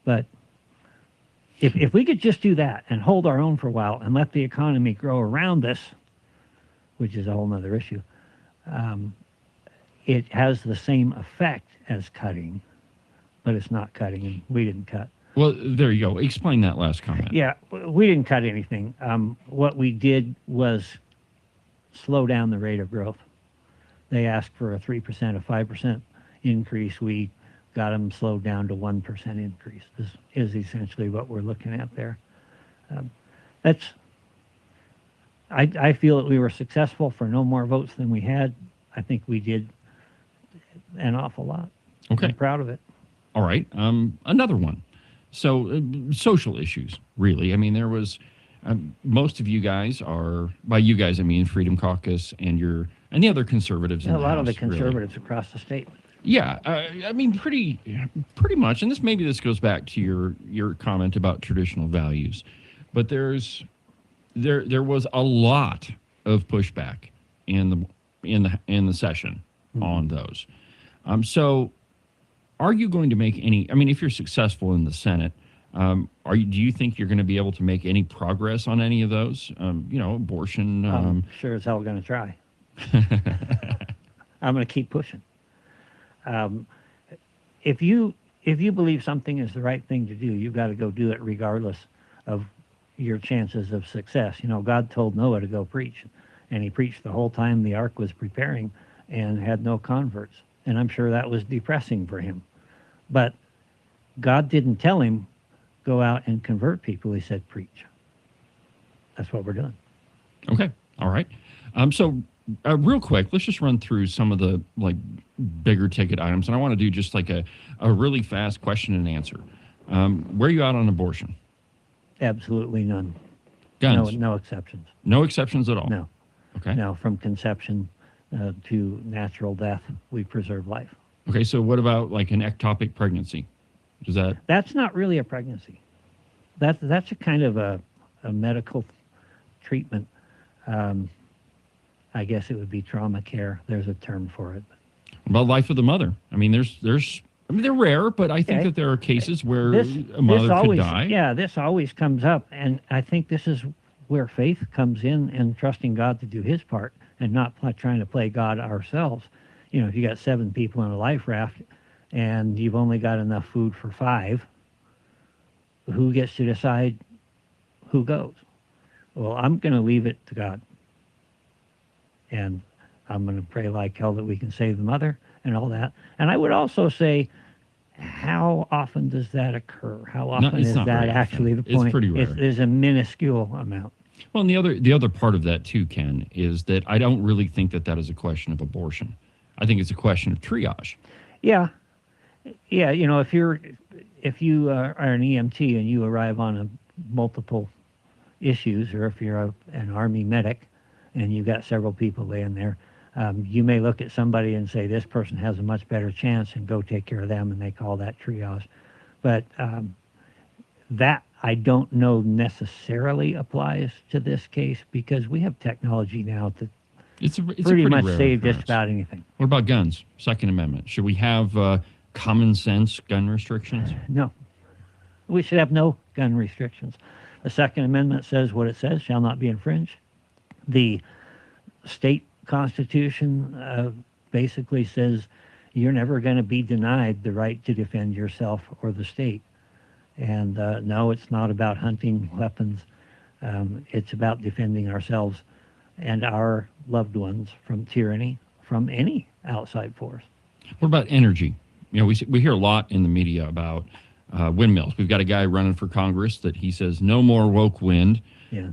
but if we could just do that and hold our own for a while and let the economy grow around us, which is a whole other issue, it has the same effect as cutting, but it's not cutting, and we didn't cut. Well, there you go. Explain that last comment. Yeah, we didn't cut anything. What we did was slow down the rate of growth. They asked for a 3%, a 5% increase. We got them slowed down to 1% increase. This is essentially what we're looking at there. I feel that we were successful for no more votes than we had. I think we did an awful lot. Okay. I'm proud of it. All right. Another one. So social issues, really. I mean, there was most of you guys are, by you guys I mean Freedom Caucus and the other conservatives. Yeah, in the a lot House, of the conservatives really. across the state. Yeah, I mean, pretty much. And this goes back to your comment about traditional values, but there was a lot of pushback in the session on those. So, are you going to make any? I mean, if you're successful in the Senate, do you think you're going to be able to make any progress on any of those? Abortion. Sure as hell going to try. I'm going to keep pushing. If you believe something is the right thing to do, you've got to go do it regardless of your chances of success. God told Noah to go preach, and he preached the whole time the ark was preparing and had no converts. And I'm sure that was depressing for him. But God didn't tell him, go out and convert people. He said, preach. That's what we're doing. Okay. All right. So real quick, let's just run through some of the bigger ticket items. And I want to do just like a really fast question and answer. Where are you at on abortion? Absolutely none. Guns? No exceptions. No exceptions at all? No. Okay. No, from conception to natural death, we preserve life. Okay, so what about like an ectopic pregnancy? Does that? That's not really a pregnancy. That's a kind of a medical treatment. I guess it would be trauma care. There's a term for it. About life of the mother. I mean, they're rare, but I think that there are cases where a mother could die. Yeah, this always comes up, and I think this is where faith comes in, and trusting God to do his part and not trying to play God ourselves. If you got 7 people in a life raft and you've only got enough food for 5, who gets to decide who goes? Well, I'm going to leave it to God. And I'm going to pray like hell that we can save the mother and all that. And I would also say, how often does that occur? How often is that actually the point? It's pretty rare. It's a minuscule amount. Well, and the other part of that too, Ken, is that I don't really think that is a question of abortion. I think it's a question of triage. Yeah. If you are an EMT and you arrive on multiple issues, or if you're an Army medic and you've got several people laying there, you may look at somebody and say, this person has a much better chance, and go take care of them, and they call that triage. But that I don't know necessarily applies to this case, because we have technology now to it's pretty much rare save occurrence. just about anything. What about guns? Second Amendment. Should we have common sense gun restrictions? No. We should have no gun restrictions. The Second Amendment says what it says, shall not be infringed. The state constitution basically says you're never going to be denied the right to defend yourself or the state. And no, it's not about hunting weapons. It's about defending ourselves and our loved ones from tyranny, from any outside force. What about energy? You know, we hear a lot in the media about windmills. We've got a guy running for Congress that he says no more woke wind. Yeah.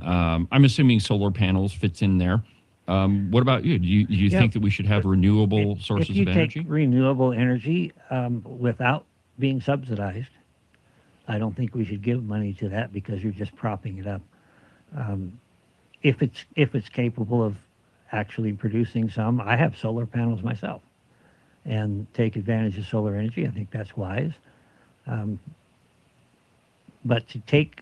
I'm assuming solar panels fits in there. What about you? Do you think that we should have renewable sources of energy? If you take renewable energy without being subsidized, I don't think we should give money to that because you're just propping it up. If it's capable of actually producing some, I have solar panels myself, and take advantage of solar energy. I think that's wise. But to take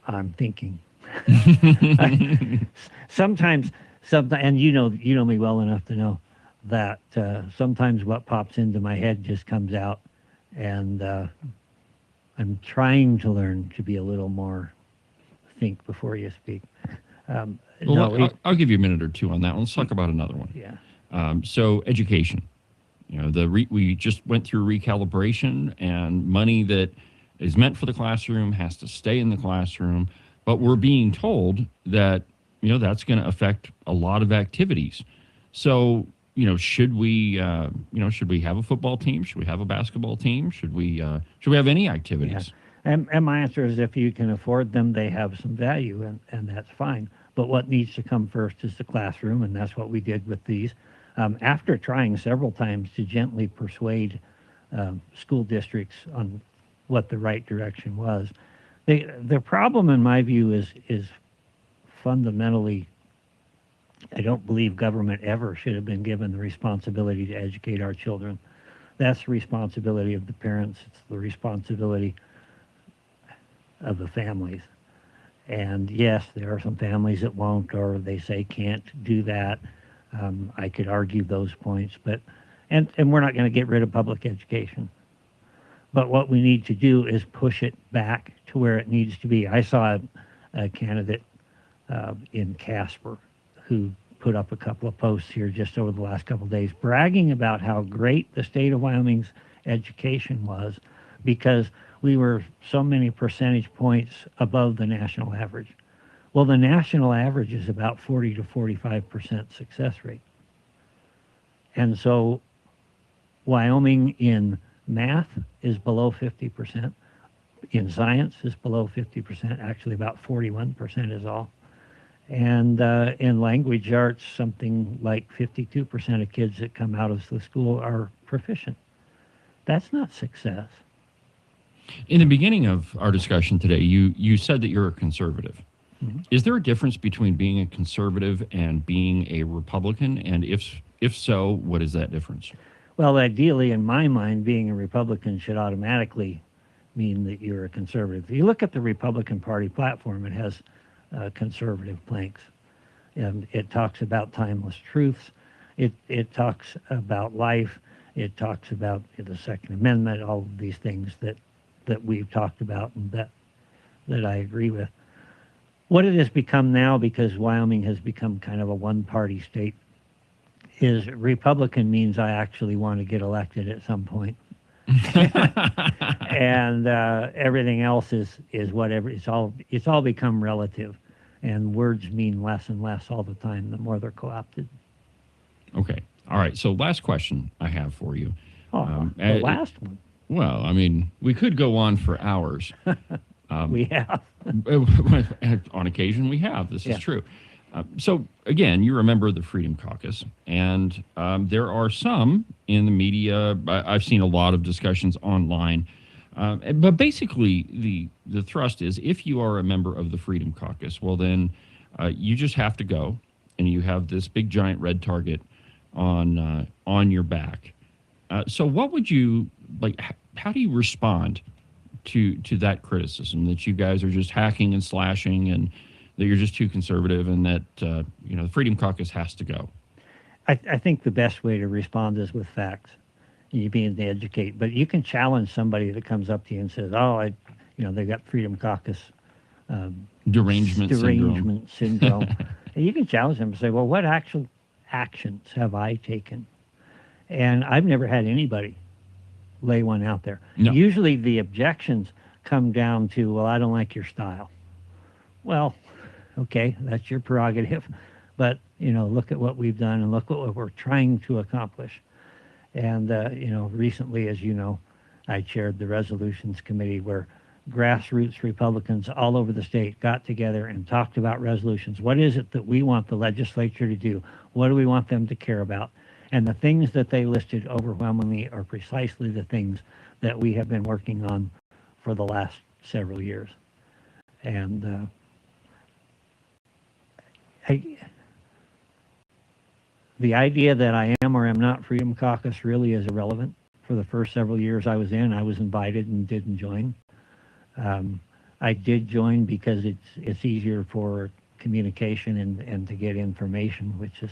I'm thinking. Sometimes, and you know me well enough to know that sometimes what pops into my head just comes out, and I'm trying to learn to be a little more think before you speak. I'll give you a minute or two on that one. Let's talk about another one. Yeah. So education. You know, we just went through recalibration, and money that is meant for the classroom has to stay in the classroom. But we're being told that, you know, that's going to affect a lot of activities. So, you know, should we have a football team? Should we have a basketball team? Should we have any activities? Yeah. And my answer is if you can afford them, they have some value, and that's fine. But what needs to come first is the classroom, and that's what we did with these. After trying several times to gently persuade school districts on what the right direction was, the problem, in my view, is fundamentally, I don't believe government ever should have been given the responsibility to educate our children. That's the responsibility of the parents. It's the responsibility of the families. And yes, there are some families that won't, or they say can't do that. I could argue those points, but and we're not going to get rid of public education. But what we need to do is push it back to where it needs to be. I saw a candidate in Casper who put up a couple of posts here just over the last couple of days bragging about how great the state of Wyoming's education was because we were so many percentage points above the national average. Well, the national average is about 40 to 45% success rate. And so Wyoming in math is below 50%. In science is below 50%. Actually, about 41% is all. And in language arts, something like 52% of kids that come out of the school are proficient. That's not success. In the beginning of our discussion today, you said that you're a conservative. Mm-hmm. Is there a difference between being a conservative and being a Republican? And if so, what is that difference? Well, ideally, in my mind, being a Republican should automatically mean that you're a conservative. If you look at the Republican Party platform, it has conservative planks. And it talks about timeless truths. It talks about life. It talks about the Second Amendment, all of these things that we've talked about and that I agree with. What it has become now, because Wyoming has become kind of a one-party state, is Republican means I actually want to get elected at some point. And everything else is whatever. It's all become relative, and words mean less and less all the time the more they're co-opted. Okay. All right. So last question I have for you. The last one. Well, I mean, we could go on for hours. We have. On occasion, we have. This Yeah. is true. So, again, you're a member of the Freedom Caucus, and there are some in the media. I've seen a lot of discussions online. But basically, the thrust is if you are a member of the Freedom Caucus, well, then you just have to go, and you have this big, giant red target on your back. So what would you, like, how do you respond to that criticism that you guys are just hacking and slashing and that you're just too conservative and that, the Freedom Caucus has to go? I think the best way to respond is with facts. You being to educate, but you can challenge somebody that comes up to you and says, "Oh, they got Freedom Caucus Derangement syndrome. And you can challenge them and say, well, what actual actions have I taken? And I've never had anybody lay one out there. No. Usually the objections come down to, well, I don't like your style. Well, okay, that's your prerogative. But, look at what we've done and look what we're trying to accomplish. And, recently, as you know, I chaired the resolutions committee where grassroots Republicans all over the state got together and talked about resolutions. What is it that we want the legislature to do? What do we want them to care about? And the things that they listed overwhelmingly are precisely the things that we have been working on for the last several years. And the idea that I am or am not Freedom Caucus really is irrelevant. For the first several years I was invited and didn't join. I did join because it's easier for communication and to get information, which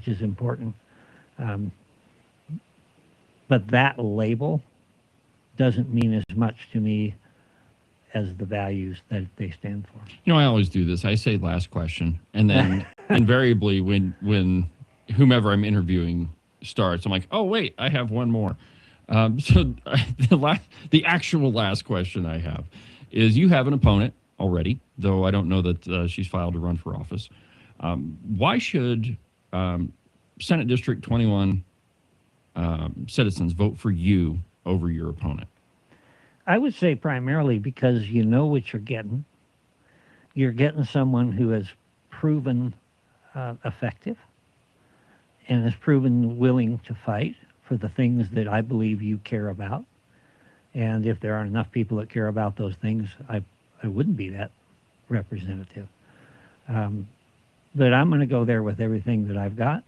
is important. But that label doesn't mean as much to me as the values that they stand for. I always do this. I say last question, and then invariably when whomever I'm interviewing starts, I'm like, oh, wait, I have one more. So the actual last question I have is, you have an opponent already, though I don't know that she's filed to run for office. Why should Senate District 21 citizens vote for you over your opponent? I would say primarily because you know what you're getting. You're getting someone who has proven effective and has proven willing to fight for the things that I believe you care about. And if there aren't enough people that care about those things, I wouldn't be that representative. But I'm going to go there with everything that I've got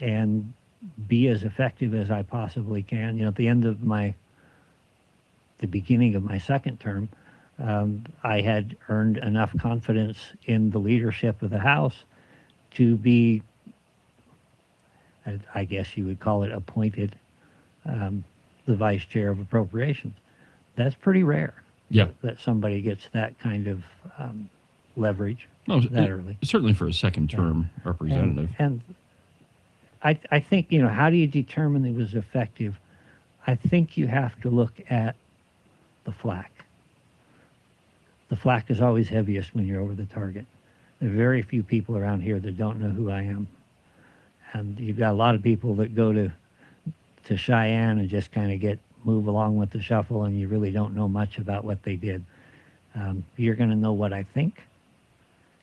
and be as effective as I possibly can. At the end of the beginning of my second term, I had earned enough confidence in the leadership of the House to be, I guess you would call it, appointed the vice chair of appropriations. That's pretty rare. Yeah. That somebody gets that kind of leverage that early. Certainly for a second term representative. And I think, how do you determine it was effective? I think you have to look at the flak. The flak is always heaviest when you're over the target. There are very few people around here that don't know who I am. And you've got a lot of people that go to Cheyenne and just kind of move along with the shuffle, and you really don't know much about what they did. You're going to know what I think.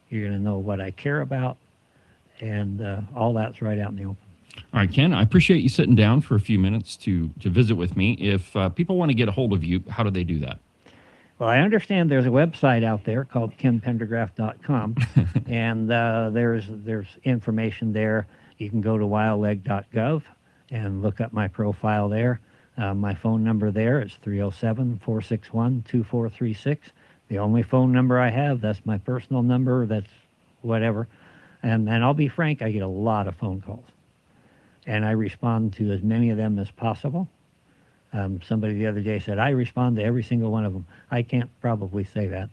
You're going to know what I care about. And all that's right out in the open. All right, Ken, I appreciate you sitting down for a few minutes to visit with me. If people want to get a hold of you, how do they do that? Well, I understand there's a website out there called kenpendergraft.com, and there's information there. You can go to wildleg.gov and look up my profile there. My phone number there is 307-461-2436. The only phone number I have, that's my personal number, that's whatever. And I'll be frank, I get a lot of phone calls. And I respond to as many of them as possible. Somebody the other day said, I respond to every single one of them. I can't probably say that.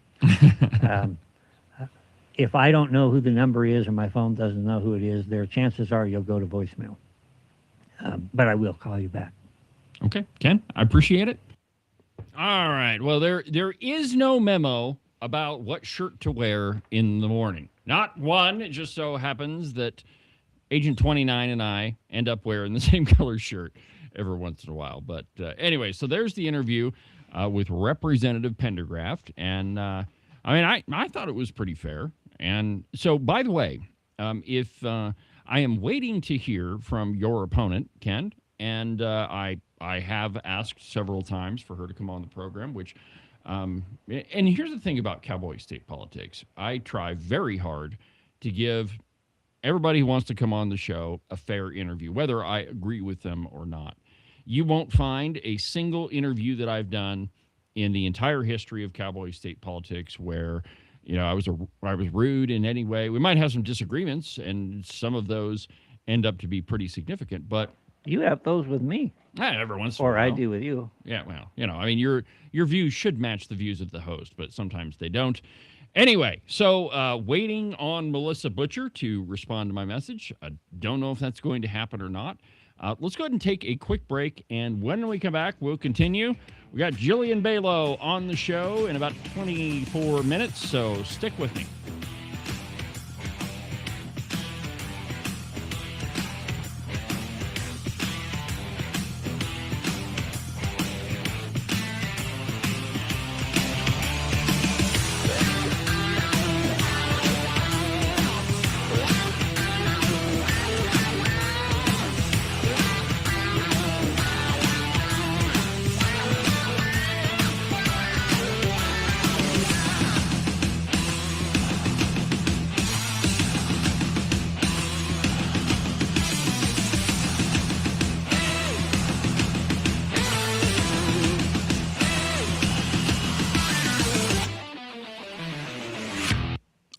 If I don't know who the number is or my phone doesn't know who it is, chances are you'll go to voicemail. But I will call you back. Okay, Ken, I appreciate it. All right. Well, there is no memo about what shirt to wear in the morning. Not one. It just so happens that Agent 29 and I end up wearing the same color shirt every once in a while. But anyway, so there's the interview with Representative Pendergraft. And I thought it was pretty fair. And so, by the way, if I am waiting to hear from your opponent, Ken, and I have asked several times for her to come on the program, which, and here's the thing about Cowboy state politics. I try very hard to give everybody who wants to come on the show a fair interview, whether I agree with them or not. You won't find a single interview that I've done in the entire history of Cowboy state politics where, I was rude in any way. We might have some disagreements, and some of those end up to be pretty significant, but you have those with me. Every once in a while. Or I do with you. Yeah, well, your views should match the views of the host, but sometimes they don't. Anyway, so waiting on Melissa Butcher to respond to my message. I don't know if that's going to happen or not. Let's go ahead and take a quick break, and when we come back, we'll continue. We got Jillian Balow on the show in about 24 minutes, so stick with me.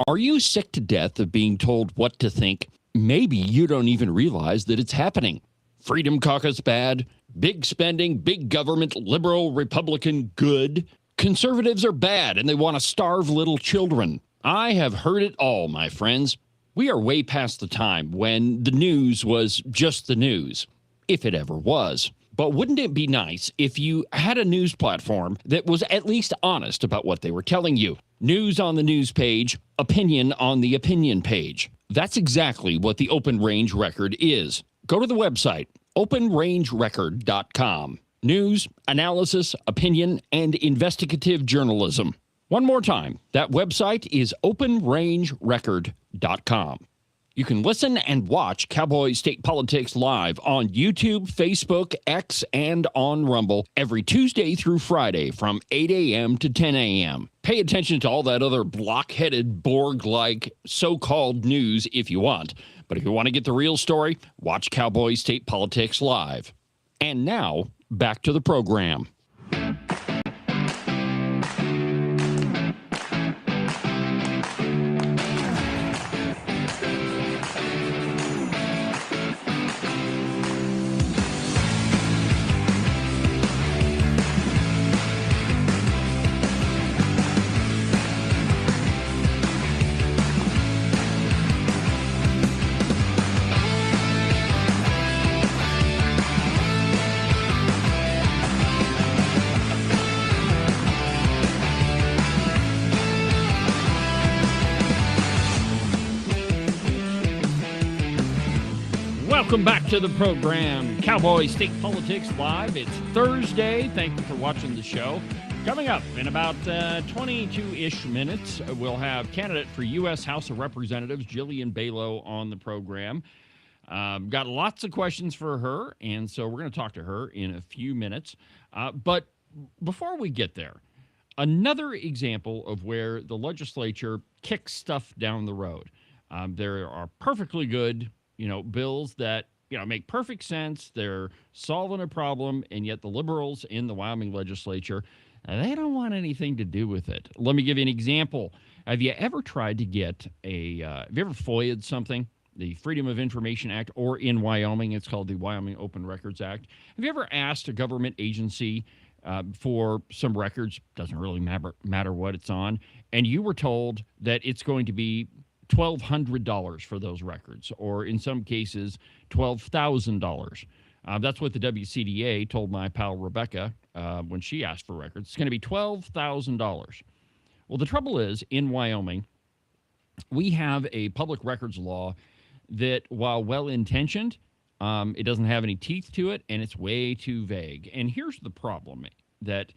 Are you sick to death of being told what to think? Maybe you don't even realize that it's happening. Freedom Caucus bad, big spending, big government, liberal, Republican good. Conservatives are bad and they want to starve little children. I have heard it all, my friends. We are way past the time when the news was just the news, if it ever was. But wouldn't it be nice if you had a news platform that was at least honest about what they were telling you? News on the news page, opinion on the opinion page. That's exactly what the Open Range Record is. Go to the website, openrangerecord.com. News, analysis, opinion, and investigative journalism. One more time, that website is openrangerecord.com. You can listen and watch Cowboy State Politics live on YouTube, Facebook, X, and on Rumble every Tuesday through Friday from 8 a.m. to 10 a.m. Pay attention to all that other block-headed, Borg-like so-called news if you want. But if you want to get the real story, watch Cowboy State Politics live. And now, back to the program. Welcome back to the program, Cowboy State Politics Live. It's Thursday. Thank you for watching the show. Coming up in about 22-ish minutes, we'll have candidate for U.S. House of Representatives, Jillian Balow, on the program. Got lots of questions for her, and so we're going to talk to her in a few minutes. But before we get there, another example of where the legislature kicks stuff down the road. There are perfectly good bills that, make perfect sense. They're solving a problem, and yet the liberals in the Wyoming legislature, they don't want anything to do with it. Let me give you an example. Have you ever tried to get have you ever FOIA'd something? The Freedom of Information Act, or in Wyoming, it's called the Wyoming Open Records Act. Have you ever asked a government agency for some records? Doesn't really matter what it's on. And you were told that it's going to be $1,200 for those records, or in some cases, $12,000. That's what the WCDA told my pal Rebecca when she asked for records. It's going to be $12,000. Well, the trouble is, in Wyoming, we have a public records law that, while well-intentioned, it doesn't have any teeth to it, and it's way too vague. And here's the problem, that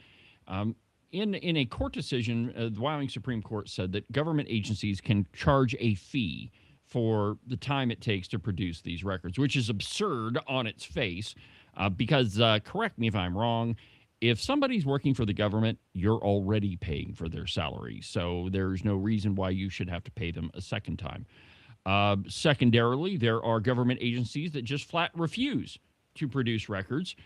in a court decision, the Wyoming Supreme Court said that government agencies can charge a fee for the time it takes to produce these records, which is absurd on its face because, correct me if I'm wrong, if somebody's working for the government, you're already paying for their salary. So there's no reason why you should have to pay them a second time. Secondarily, there are government agencies that just flat refuse to produce records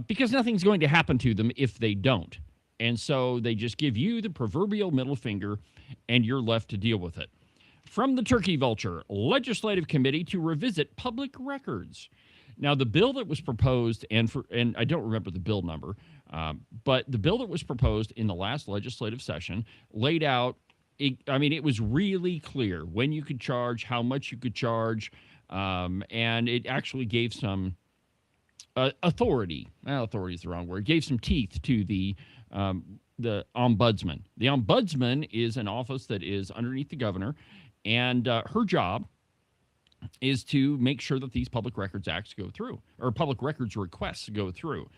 because nothing's going to happen to them if they don't. And so they just give you the proverbial middle finger, and you're left to deal with it. From the Turkey Vulture, Legislative Committee to revisit public records. Now, the bill that was proposed, and I don't remember the bill number, but the bill that was proposed in the last legislative session laid out it was really clear when you could charge, how much you could charge, and it actually gave some authority. Well, authority is the wrong word. Gave some teeth to the ombudsman. The ombudsman is an office that is underneath the governor, and her job is to make sure that these public records acts go through, or public records requests go through.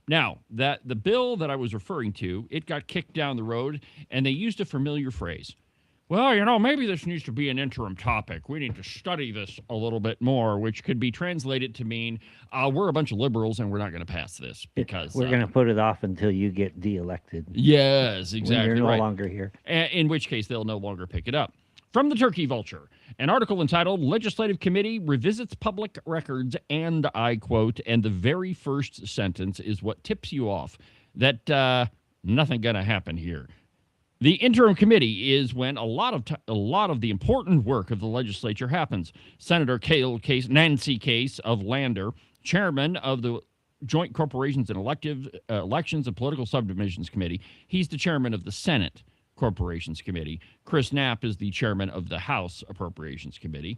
Now, that the bill that I was referring to, it got kicked down the road, and they used a familiar phrase. Well, maybe this needs to be an interim topic. We need to study this a little bit more, which could be translated to mean we're a bunch of liberals and we're not going to pass this because we're going to put it off until you get de-elected. Yes, exactly. When you're no right. longer here. In which case, they'll no longer pick it up. From the Turkey Vulture, an article entitled Legislative Committee Revisits Public Records, and I quote, and the very first sentence is what tips you off that nothing going to happen here. The interim committee is when a lot of the important work of the legislature happens. Senator Nancy Case of Lander, chairman of the Joint Corporations and Elections and Political Subdivisions Committee. He's the chairman of the Senate Corporations Committee. Chris Knapp is the chairman of the House Appropriations Committee.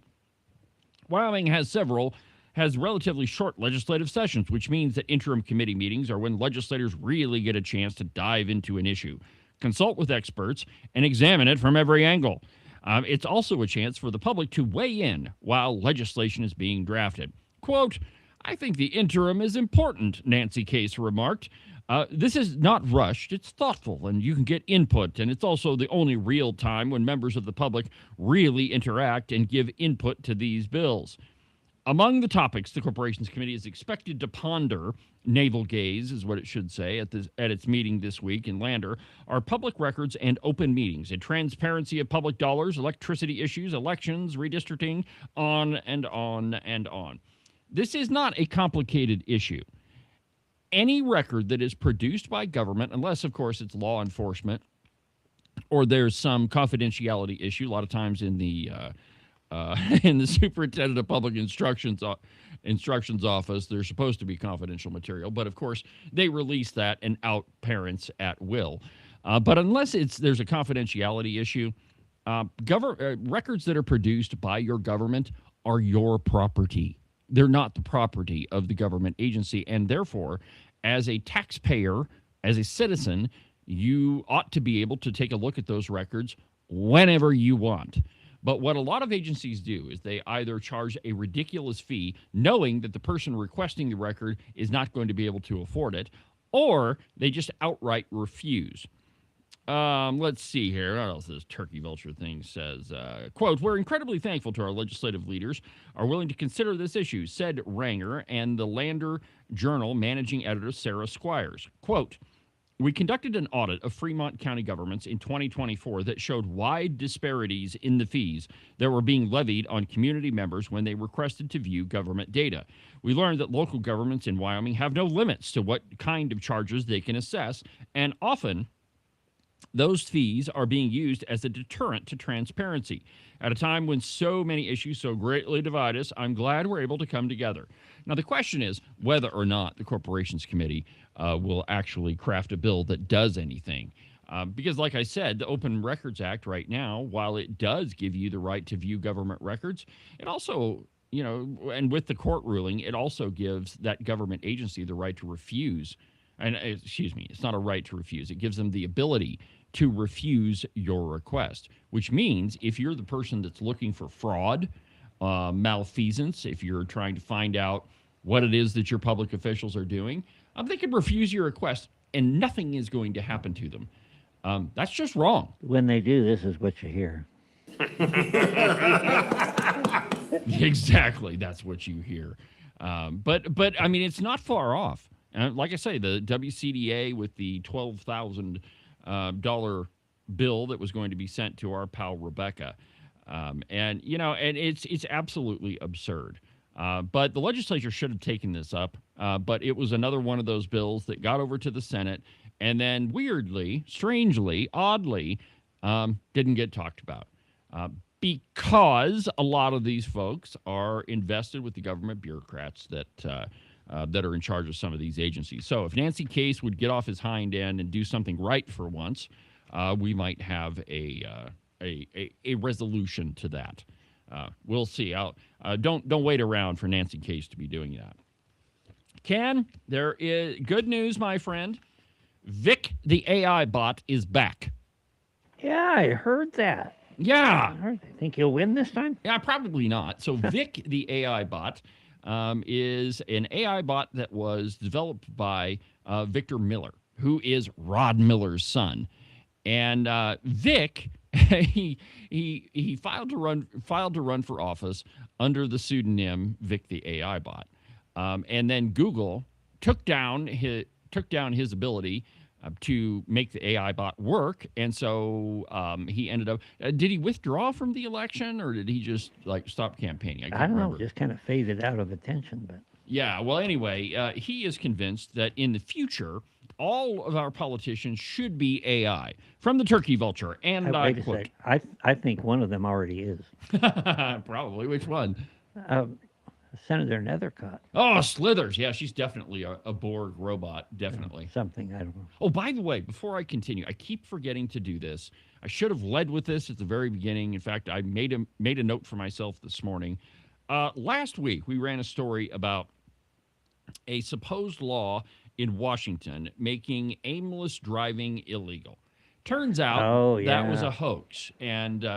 Wyoming has relatively short legislative sessions, which means that interim committee meetings are when legislators really get a chance to dive into an issue, consult with experts, and examine it from every angle. It's also a chance for the public to weigh in while legislation is being drafted. Quote, I think the interim is important, Nancy Case remarked. This is not rushed, it's thoughtful, and you can get input, and it's also the only real time when members of the public really interact and give input to these bills. Among the topics the Corporations Committee is expected to ponder, navel gaze is what it should say at its meeting this week in Lander, are public records and open meetings, and transparency of public dollars, electricity issues, elections, redistricting, on and on and on. This is not a complicated issue. Any record that is produced by government, unless, of course, it's law enforcement or there's some confidentiality issue, a lot of times in the Superintendent of Public Instructions office, there's supposed to be confidential material, but of course they release that and out parents at will. But unless there's a confidentiality issue, records that are produced by your government are your property. They're not the property of the government agency, and therefore, as a taxpayer, as a citizen, you ought to be able to take a look at those records whenever you want. But what a lot of agencies do is they either charge a ridiculous fee, knowing that the person requesting the record is not going to be able to afford it, or they just outright refuse. Let's see here. What else this Turkey Vulture thing says? Quote, we're incredibly thankful to our legislative leaders are willing to consider this issue, said Ranger and the Lander Journal managing editor Sarah Squires. Quote, we conducted an audit of Fremont County governments in 2024 that showed wide disparities in the fees that were being levied on community members when they requested to view government data. We learned that local governments in Wyoming have no limits to what kind of charges they can assess, and often those fees are being used as a deterrent to transparency. At a time when so many issues so greatly divide us, I'm glad we're able to come together. Now, the question is whether or not the Corporations Committee will actually craft a bill that does anything. Because, like I said, the Open Records Act right now, while it does give you the right to view government records, it also, and with the court ruling, it also gives that government agency the right to refuse. And, excuse me, it's not a right to refuse. It gives them the ability to refuse your request, which means if you're the person that's looking for fraud, malfeasance, if you're trying to find out what it is that your public officials are doing, they can refuse your request and nothing is going to happen to them. That's just wrong. When they do, this is what you hear. Exactly. That's what you hear. But I mean, it's not far off. Like I say, the WCDA with the $12,000 bill that was going to be sent to our pal Rebecca. And it's absolutely absurd. But the legislature should have taken this up. But it was another one of those bills that got over to the Senate and then weirdly, strangely, oddly, didn't get talked about. Because a lot of these folks are invested with the government bureaucrats that are in charge of some of these agencies. So if Nancy Case would get off his hind end and do something right for once, we might have a resolution to that. We'll see. Don't wait around for Nancy Case to be doing that. Ken, there is good news, my friend. Vic, the AI bot, is back. Yeah, I heard that. Yeah. Think he'll win this time? Yeah, probably not. So Vic, the AI bot, is an AI bot that was developed by Victor Miller, who is Rod Miller's son. And Vic, he filed to run for office under the pseudonym Vic, the AI bot. And then Google took down his ability to make the AI bot work, and so he ended up. Did he withdraw from the election, or did he just stop campaigning? I don't know. Just kind of faded out of attention, but yeah. Well, anyway, he is convinced that in the future, all of our politicians should be AI from the turkey vulture. And I wait a quote, sec. I think one of them already is. Probably. Which one? Senator Nethercott. Oh, Slithers. Yeah, she's definitely a Borg robot. Definitely. Something, I don't know. Oh, by the way, before I continue, I keep forgetting to do this. I should have led with this at the very beginning. In fact, I made a note for myself this morning. Last week, we ran a story about a supposed law in Washington making aimless driving illegal. Turns out that was a hoax. And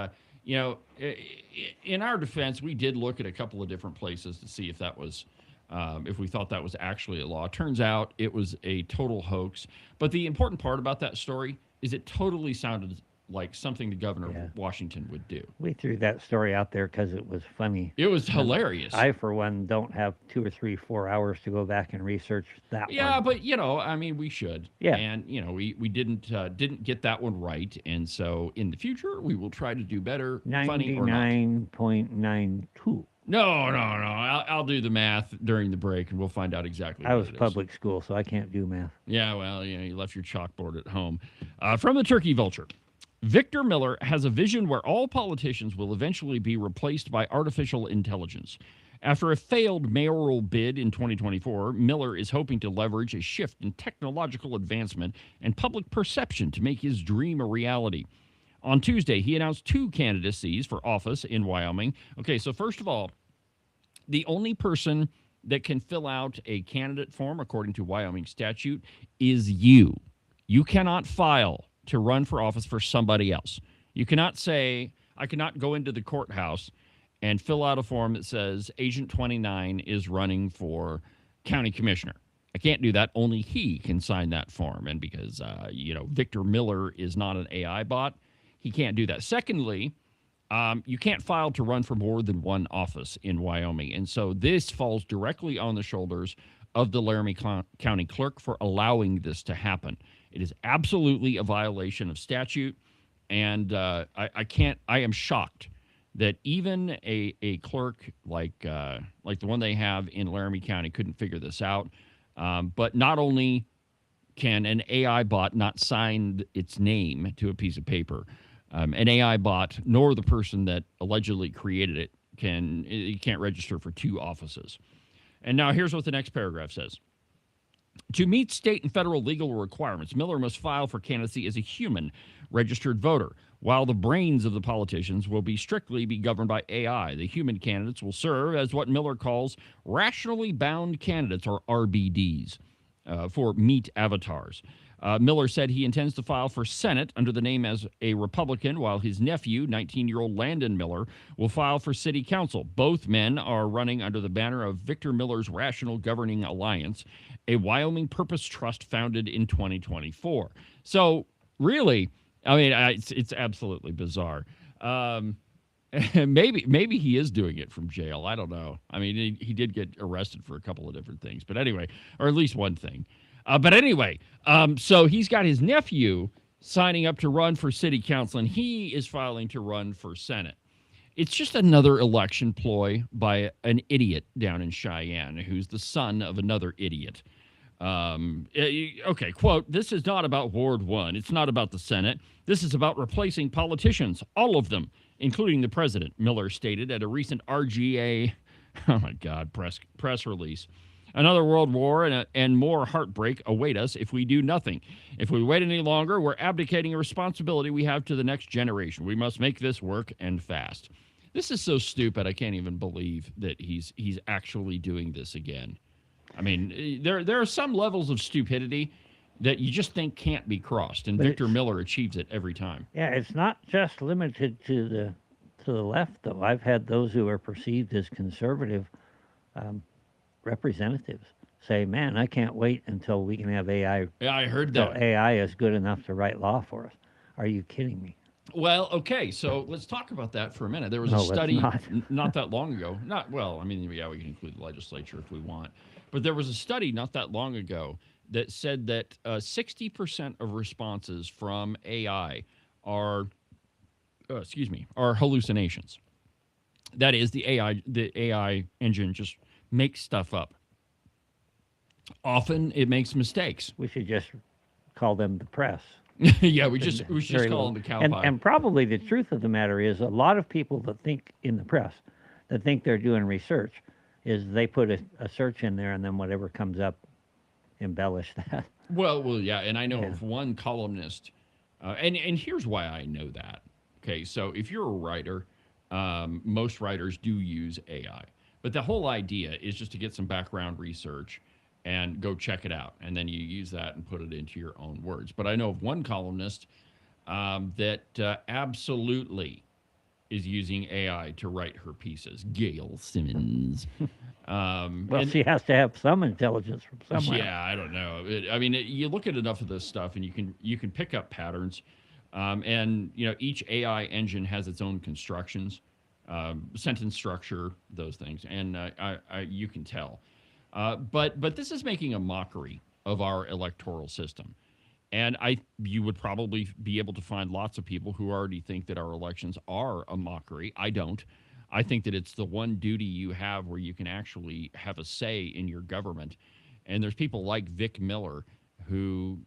in our defense, we did look at a couple of different places to see if that was, if we thought that was actually a law. Turns out it was a total hoax. But the important part about that story is it totally sounded like something the governor of Washington would do. We threw that story out there because it was funny. It was hilarious. I, for one, don't have 2 or 3, 4 hours to go back and research that one. Yeah, but, I mean, we should. Yeah. And, we didn't get that one right. And so in the future, we will try to do better, funny or not. 99.92. No. I'll do the math during the break, and we'll find out exactly what I was it is. public school, so I can't do math. Yeah, well, you left your chalkboard at home. From the Turkey Vulture. Victor Miller has a vision where all politicians will eventually be replaced by artificial intelligence. After a failed mayoral bid in 2024, Miller is hoping to leverage a shift in technological advancement and public perception to make his dream a reality. On Tuesday, he announced 2 candidacies for office in Wyoming. Okay, so first of all, the only person that can fill out a candidate form, according to Wyoming statute, is you. You cannot file to run for office for somebody else. You cannot say, I cannot go into the courthouse and fill out a form that says Agent 29 is running for county commissioner. I can't do that. Only he can sign that form. And because, Victor Miller is not an AI bot, he can't do that. Secondly, you can't file to run for more than one office in Wyoming. And so this falls directly on the shoulders of the Laramie County clerk for allowing this to happen. It is absolutely a violation of statute, and I am shocked that even a clerk like the one they have in Laramie County couldn't figure this out. But not only can an AI bot not sign its name to a piece of paper, an AI bot nor the person that allegedly created it can't register for 2 offices. And now here's what the next paragraph says. To meet state and federal legal requirements, Miller must file for candidacy as a human registered voter, while the brains of the politicians will strictly be governed by AI. The human candidates will serve as what Miller calls rationally bound candidates, or RBDs, for meet avatars. Miller said he intends to file for Senate under the name as a Republican, while his nephew, 19-year-old Landon Miller, will file for city council. Both men are running under the banner of Victor Miller's Rational Governing Alliance, a Wyoming purpose trust founded in 2024. So, really, I mean, it's absolutely bizarre. Maybe he is doing it from jail. I don't know. I mean, he did get arrested for a couple of different things, but anyway, or at least one thing. But anyway, so he's got his nephew signing up to run for city council, and he is filing to run for Senate. It's just another election ploy by an idiot down in Cheyenne who's the son of another idiot. Okay, quote, "This is not about Ward 1. It's not about the Senate. This is about replacing politicians, all of them, including the president," Miller stated at a recent RGA, press release. Another world war and more heartbreak await us if we do nothing. If we wait any longer, we're abdicating a responsibility we have to the next generation. We must make this work, and fast. This is so stupid. I can't even believe that he's actually doing this again. I mean, there are some levels of stupidity that you just think can't be crossed, and Victor Miller achieves it every time. Yeah, it's not just limited to the left, though. I've had those who are perceived as conservative representatives say, "Man, I can't wait until we can have AI." Yeah, I heard that. So AI is good enough to write law for us. Are you kidding me? Well, okay, so let's talk about that for a minute. There was a study not that long ago. We can include the legislature if we want. But there was a study not that long ago that said that 60% of responses from AI are hallucinations. That is, the AI engine just makes stuff up. Often it makes mistakes. We should just call them the press. Yeah, we should just call them the cow pie. And probably the truth of the matter is, a lot of people that think in the press, that think they're doing research, is they put a search in there and then whatever comes up, embellish that. Well, yeah, and I know of one columnist, and here's why I know that. Okay, so if you're a writer, most writers do use AI, but the whole idea is just to get some background research and go check it out, and then you use that and put it into your own words. But I know of one columnist that absolutely is using AI to write her pieces, Gail Simmons. Well, she has to have some intelligence from somewhere. Yeah, I don't know. You look at enough of this stuff, and you can pick up patterns. And each AI engine has its own constructions, sentence structure, those things, and you can tell. But this is making a mockery of our electoral system. And you would probably be able to find lots of people who already think that our elections are a mockery. I don't. I think that it's the one duty you have where you can actually have a say in your government. And there's people like Vic Miller who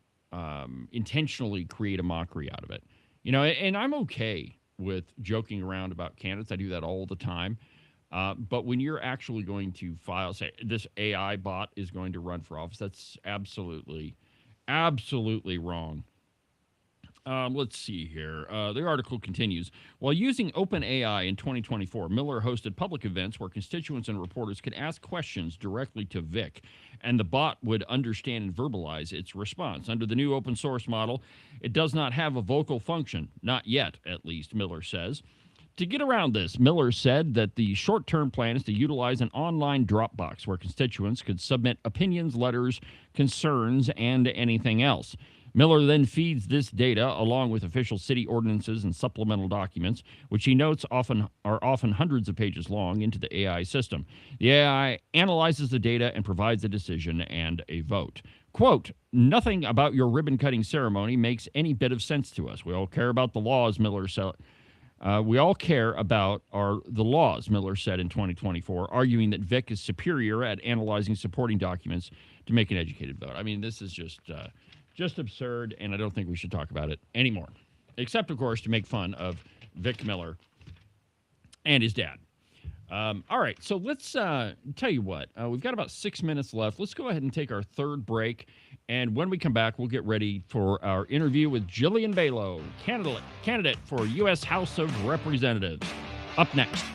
intentionally create a mockery out of it. And I'm okay with joking around about candidates. I do that all the time. But when you're actually going to say this AI bot is going to run for office, that's absolutely wrong. Let's see here. The article continues. While using OpenAI in 2024, Miller hosted public events where constituents and reporters could ask questions directly to Vic, and the bot would understand and verbalize its response. Under the new open source model, it does not have a vocal function. Not yet, at least, Miller says. To get around this, Miller said that the short-term plan is to utilize an online Dropbox where constituents could submit opinions, letters, concerns, and anything else. Miller then feeds this data along with official city ordinances and supplemental documents, which he notes are often hundreds of pages long, into the AI system. The AI analyzes the data and provides a decision and a vote. Quote, "Nothing about your ribbon-cutting ceremony makes any bit of sense to us. We all care about the laws," Miller said. We all care about the laws, Miller said in 2024, arguing that Vic is superior at analyzing supporting documents to make an educated vote. I mean, this is just absurd, and I don't think we should talk about it anymore. Except, of course, to make fun of Vic Miller and his dad. All right, so let's tell you what. We've got about 6 minutes left. Let's go ahead and take our third break, and when we come back, we'll get ready for our interview with Jillian Balow, candidate for U.S. House of Representatives. Up next.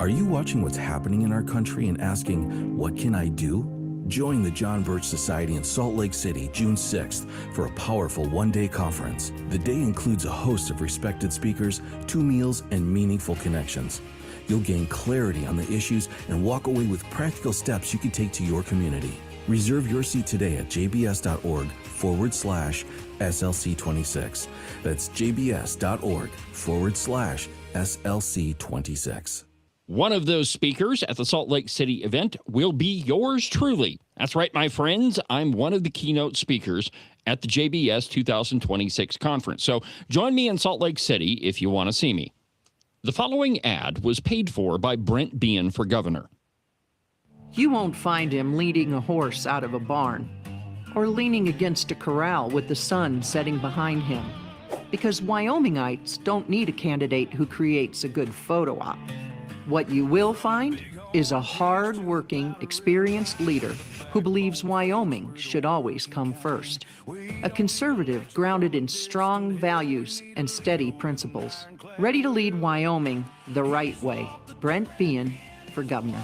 Are you watching what's happening in our country and asking, what can I do? Join the John Birch Society in Salt Lake City, June 6th, for a powerful one-day conference. The day includes a host of respected speakers, 2 meals, and meaningful connections. you'll gain clarity on the issues and walk away with practical steps you can take to your community. Reserve your seat today at jbs.org/SLC26. That's jbs.org/SLC26. One of those speakers at the Salt Lake City event will be yours truly. That's right, my friends. I'm one of the keynote speakers at the JBS 2026 conference. So join me in Salt Lake City if you want to see me. The following ad was paid for by Brent Bean for governor. You won't find him leading a horse out of a barn or leaning against a corral with the sun setting behind him, because Wyomingites don't need a candidate who creates a good photo op. What you will find is a hard-working, experienced leader who believes Wyoming should always come first. A conservative grounded in strong values and steady principles. Ready to lead Wyoming the right way. Brent Bean for governor.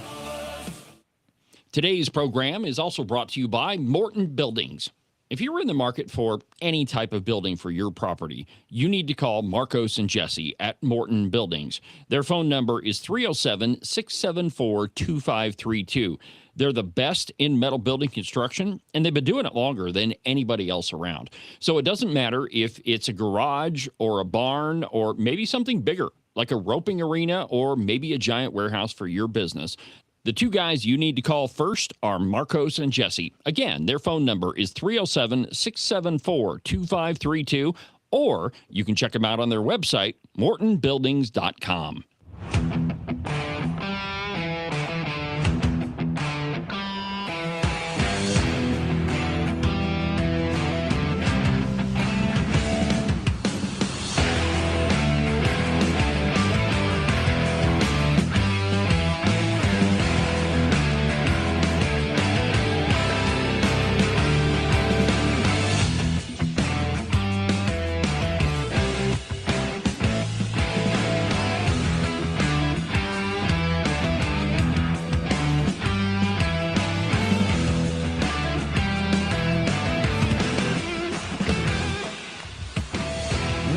Today's program is also brought to you by Morton Buildings. If you're in the market for any type of building for your property, you need to call Marcos and Jesse at Morton Buildings. Their phone number is 307-674-2532. They're the best in metal building construction, and they've been doing it longer than anybody else around. So it doesn't matter if it's a garage or a barn or maybe something bigger, like a roping arena or maybe a giant warehouse for your business. The two guys you need to call first are Marcos and Jesse. Again, their phone number is 307-674-2532, or you can check them out on their website, mortonbuildings.com.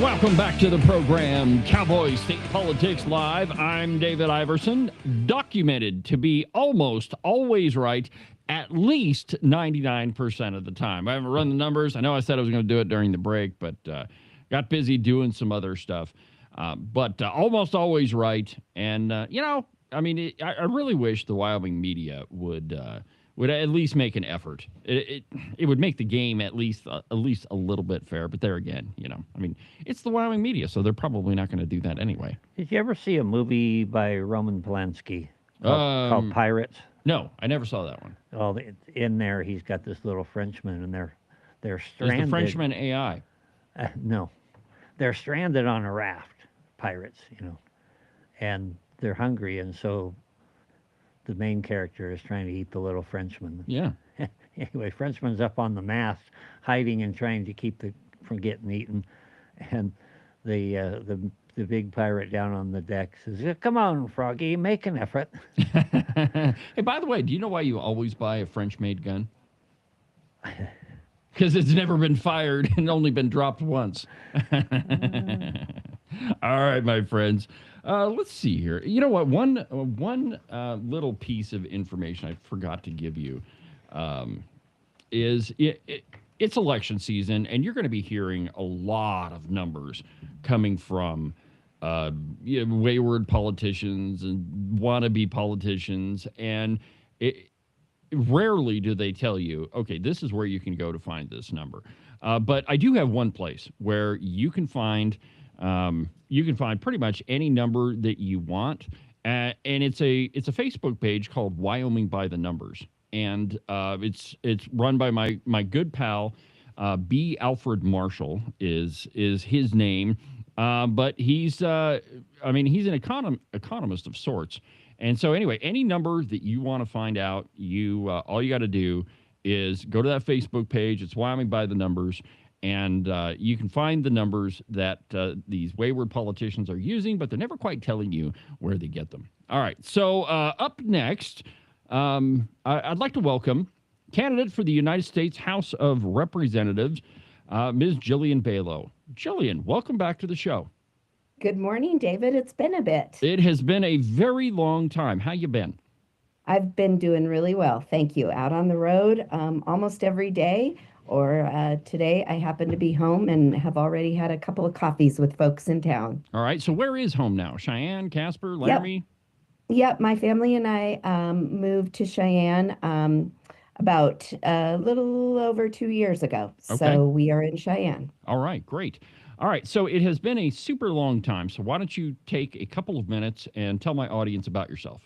Welcome back to the program, Cowboy State Politics Live. I'm David Iverson, documented to be almost always right at least 99% of the time. I haven't run the numbers. I know I said I was going to do it during the break, but got busy doing some other stuff. But almost always right. And, I really wish the Wyoming media would at least make an effort. It would make the game at least a little bit fair. But there again, it's the Wyoming media, so they're probably not going to do that anyway. Did you ever see a movie by Roman Polanski called Pirates? No, I never saw that one. Well, in there, he's got this little Frenchman, and they're stranded. Is the Frenchman AI? No. They're stranded on a raft, pirates, and they're hungry, and so the main character is trying to eat the little Frenchman. Yeah. Anyway, Frenchman's up on the mast, hiding and trying to keep from getting eaten, and the big pirate down on the deck says, "Come on, Froggy, make an effort." Hey, by the way, do you know why you always buy a French-made gun? Because it's never been fired and only been dropped once. All right, my friends. Let's see here. You know what? One little piece of information I forgot to give you is it's election season, and you're going to be hearing a lot of numbers coming from wayward politicians and wannabe politicians, and rarely do they tell you, okay, this is where you can go to find this number. But I do have one place where you can find pretty much any number that you want, and it's a Facebook page called Wyoming by the Numbers, and it's run by my good pal B. Alfred Marshall is his name, but he's an economist of sorts. And so anyway, any number that you want to find out, all you got to do is go to that Facebook page. It's Wyoming by the Numbers, and you can find the numbers that these wayward politicians are using, but they're never quite telling you where they get them. All right, so up next, I'd like to welcome candidate for the United States House of Representatives, Ms. Jillian Balow. Jillian, welcome back to the show. Good morning, David. It's been a bit. It has been a very long time. How you been? I've been doing really well. Thank you. Out on the road almost every day. Or today I happen to be home and have already had a couple of coffees with folks in town. All right. So where is home now? Cheyenne, Casper, Yep. Laramie? Yep. My family and I moved to Cheyenne about a little over 2 years ago. Okay. So we are in Cheyenne. All right. Great. All right. So it has been a super long time. So why don't you take a couple of minutes and tell my audience about yourself?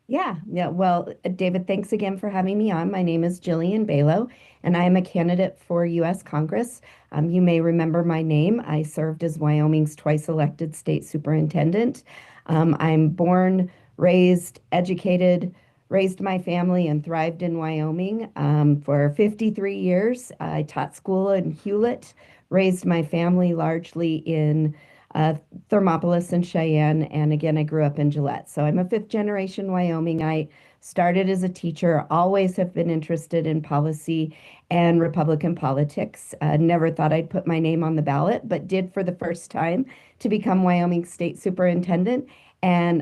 Yeah. Well, David, thanks again for having me on. My name is Jillian Balow, and I am a candidate for U.S. Congress. You may remember my name. I served as Wyoming's twice elected state superintendent. I'm born, raised, educated, raised my family, and thrived in Wyoming for 53 years. I taught school in Hewlett, raised my family largely in Thermopolis and Cheyenne, and again, I grew up in Gillette. So I'm a fifth generation Wyomingite, started as a teacher, always have been interested in policy and Republican politics. Never thought I'd put my name on the ballot, but did for the first time to become Wyoming State Superintendent. And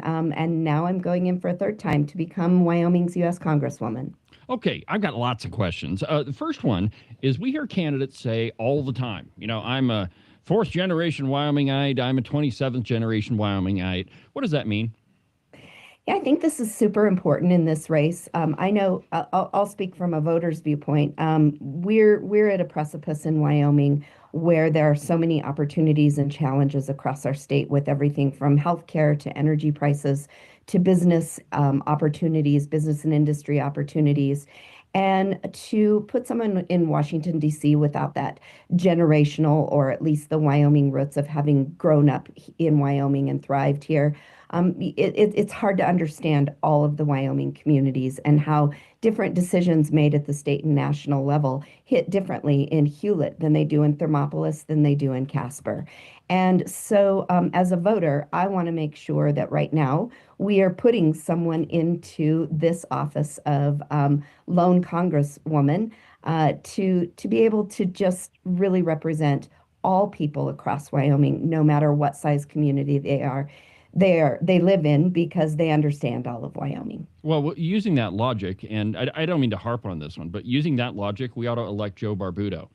now I'm going in for a third time to become Wyoming's U.S. Congresswoman. Okay, I've got lots of questions. The first one is we hear candidates say all the time, I'm a fourth generation Wyomingite, I'm a 27th generation Wyomingite. What does that mean? Yeah, I think this is super important in this race. I know I'll speak from a voter's viewpoint. We're at a precipice in Wyoming where there are so many opportunities and challenges across our state with everything from healthcare to energy prices to business opportunities, business and industry opportunities. And to put someone in Washington, D.C. without that generational or at least the Wyoming roots of having grown up in Wyoming and thrived here, it's hard to understand all of the Wyoming communities and how different decisions made at the state and national level hit differently in Hewlett than they do in Thermopolis, than they do in Casper. And so as a voter, I want to make sure that right now we are putting someone into this office of lone congresswoman to be able to just really represent all people across Wyoming, no matter what size community they live in, because they understand all of Wyoming. Well, using that logic, and I don't mean to harp on this one, but using that logic, we ought to elect Joe Barbuto.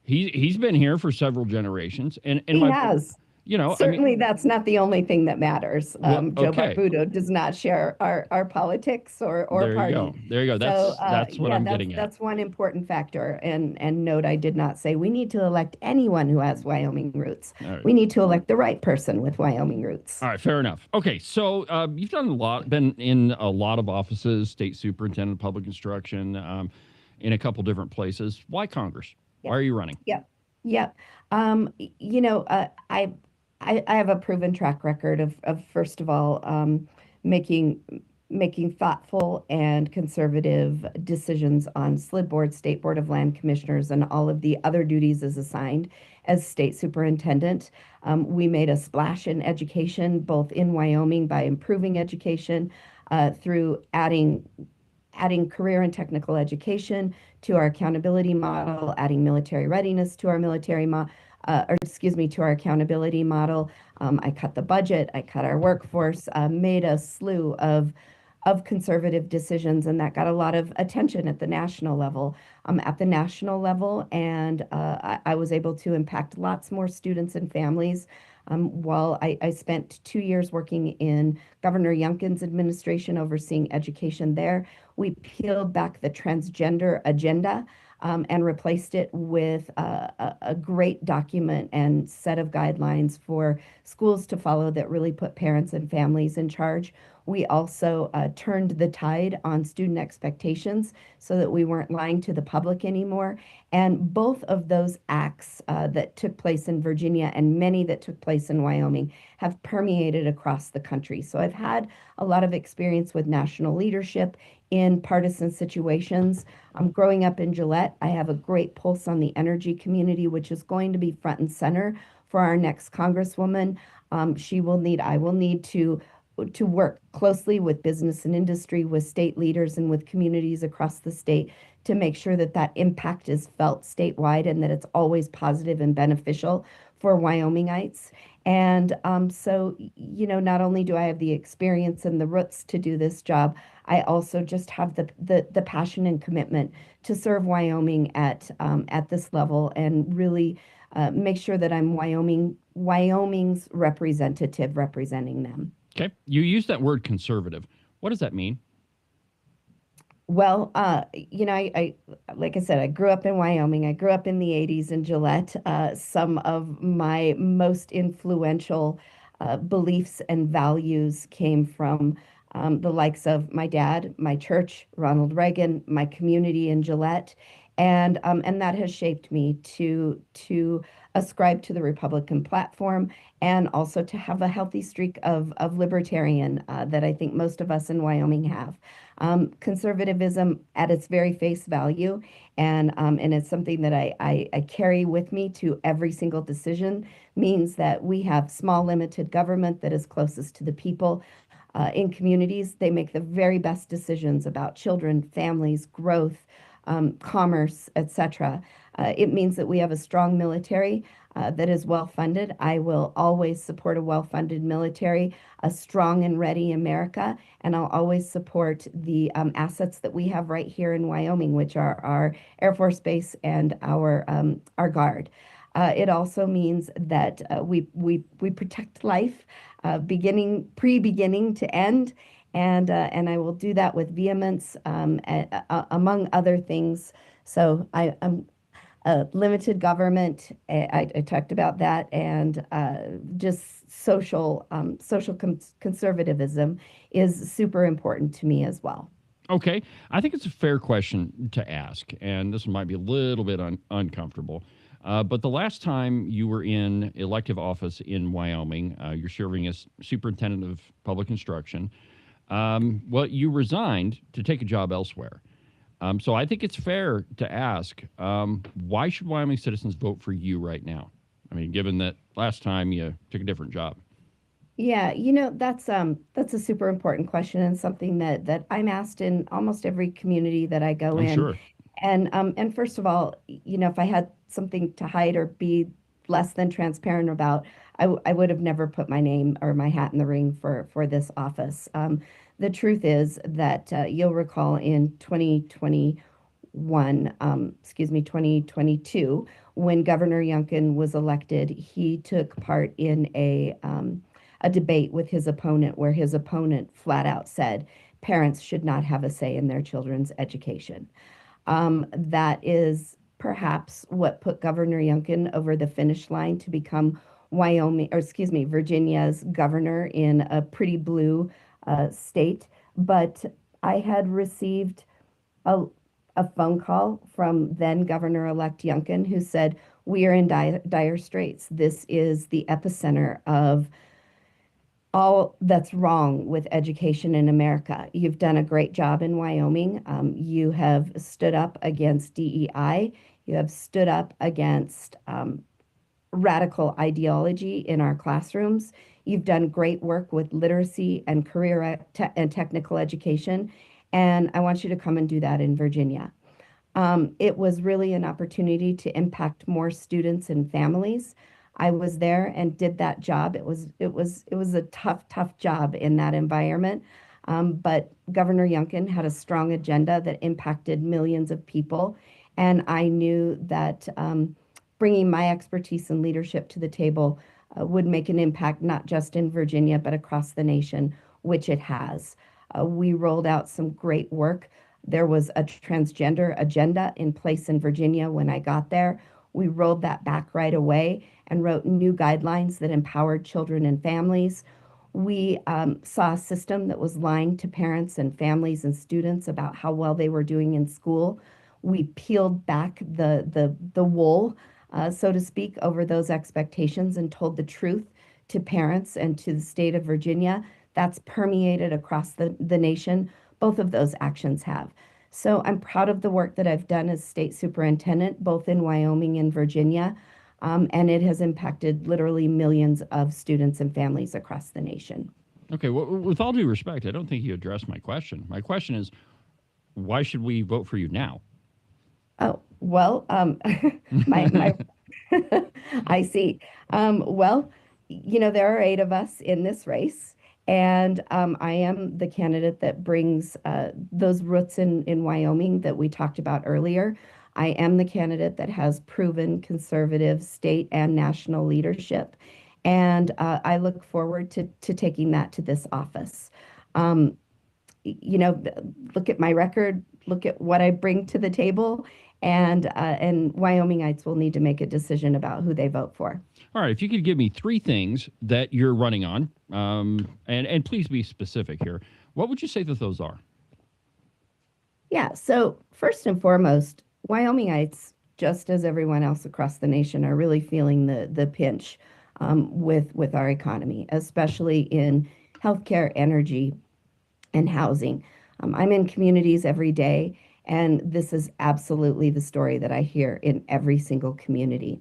He's been here for several generations, and He has. Certainly, I mean, that's not the only thing that matters. Well, Joe okay. Barbuto does not share our politics or there party. you go. There you go. That's what I'm getting at. That's one important factor. And note, I did not say we need to elect anyone who has Wyoming roots. Right. We need to elect the right person with Wyoming roots. All right, fair enough. Okay, so you've done been in a lot of offices, state superintendent, public instruction, in a couple different places. Why Congress? Yep. Why are you running? Yep. I have a proven track record of first of all, making thoughtful and conservative decisions on SLID board, State Board of Land Commissioners, and all of the other duties as assigned as state superintendent. We made a splash in education, both in Wyoming by improving education through adding career and technical education to our accountability model, adding military readiness to our to our accountability model. I cut the budget, I cut our workforce, made a slew of conservative decisions, and that got a lot of attention at the national level. And I was able to impact lots more students and families. While I spent 2 years working in Governor Youngkin's administration overseeing education there, we peeled back the transgender agenda and replaced it with a great document and set of guidelines for schools to follow that really put parents and families in charge. We also turned the tide on student expectations so that we weren't lying to the public anymore. And both of those acts that took place in Virginia and many that took place in Wyoming have permeated across the country. So I've had a lot of experience with national leadership in partisan situations. Growing up in Gillette, I have a great pulse on the energy community, which is going to be front and center for our next Congresswoman. I will need to work closely with business and industry, with state leaders, and with communities across the state to make sure that that impact is felt statewide and that it's always positive and beneficial for Wyomingites. And so, not only do I have the experience and the roots to do this job, I also just have the passion and commitment to serve Wyoming at this level and really make sure that I'm Wyoming's representative representing them. Okay. You use that word conservative. What does that mean? Well, I like I said, I grew up in Wyoming. I grew up in the 80s in Gillette. Some of my most influential beliefs and values came from the likes of my dad, my church, Ronald Reagan, my community in Gillette, and that has shaped me to ascribe to the Republican platform and also to have a healthy streak of libertarian that I think most of us in Wyoming have. Conservatism at its very face value, and it's something that I carry with me to every single decision, means that we have small, limited government that is closest to the people. In communities, they make the very best decisions about children, families, growth, commerce, etc. It means that we have a strong military that is well funded. I will always support a well funded military, a strong and ready America, and I'll always support the assets that we have right here in Wyoming, which are our Air Force Base and our Guard. It also means that we protect life, beginning to end, and I will do that with vehemence, among other things. So I'm limited government. I talked about that, and just social conservatism is super important to me as well. Okay. I think it's a fair question to ask, and this might be a little bit uncomfortable. But the last time you were in elective office in Wyoming, you're serving as superintendent of public instruction. Well, you resigned to take a job elsewhere. So I think it's fair to ask, why should Wyoming citizens vote for you right now? I mean, given that last time you took a different job. Yeah, that's a super important question and something that I'm asked in almost every community that I go I'm in. sure. And first of all, if I had something to hide or be less than transparent about, I would have never put my name or my hat in the ring for this office. The truth is that you'll recall in 2022, when Governor Youngkin was elected, he took part in a debate with his opponent where his opponent flat out said parents should not have a say in their children's education. That is perhaps what put Governor Youngkin over the finish line to become Virginia's governor in a pretty blue state. But I had received a phone call from then Governor-elect Youngkin, who said, "We are in dire straits. This is the epicenter of all that's wrong with education in America. You've done a great job in Wyoming. You have stood up against DEI. You have stood up against radical ideology in our classrooms. You've done great work with literacy and career and technical education. And I want you to come and do that in Virginia." It was really an opportunity to impact more students and families. I was there and did that job. It was a tough job in that environment. But Governor Youngkin had a strong agenda that impacted millions of people. And I knew that bringing my expertise and leadership to the table would make an impact, not just in Virginia, but across the nation, which it has. We rolled out some great work. There was a transgender agenda in place in Virginia when I got there. We rolled that back right away and wrote new guidelines that empowered children and families. We saw a system that was lying to parents and families and students about how well they were doing in school. We peeled back the wool, so to speak, over those expectations and told the truth to parents and to the state of Virginia. That's permeated across the nation. Both of those actions have. So I'm proud of the work that I've done as state superintendent, both in Wyoming and Virginia. And it has impacted literally millions of students and families across the nation. Okay, well, with all due respect, I don't think you addressed my question. My question is, why should we vote for you now? Oh, well, my I see. Well, there are 8 of us in this race, and I am the candidate that brings those roots in Wyoming that we talked about earlier. I am the candidate that has proven conservative state and national leadership, and I look forward to taking that to this office. Um, Look at my record, look at what I bring to the table, and Wyomingites will need to make a decision about who they vote for. All right, if you could give me 3 things that you're running on, and please be specific here, what would you say that those are? Yeah, so first and foremost, Wyomingites, just as everyone else across the nation, are really feeling the pinch with our economy, especially in healthcare, energy, and housing. I'm in communities every day, and this is absolutely the story that I hear in every single community.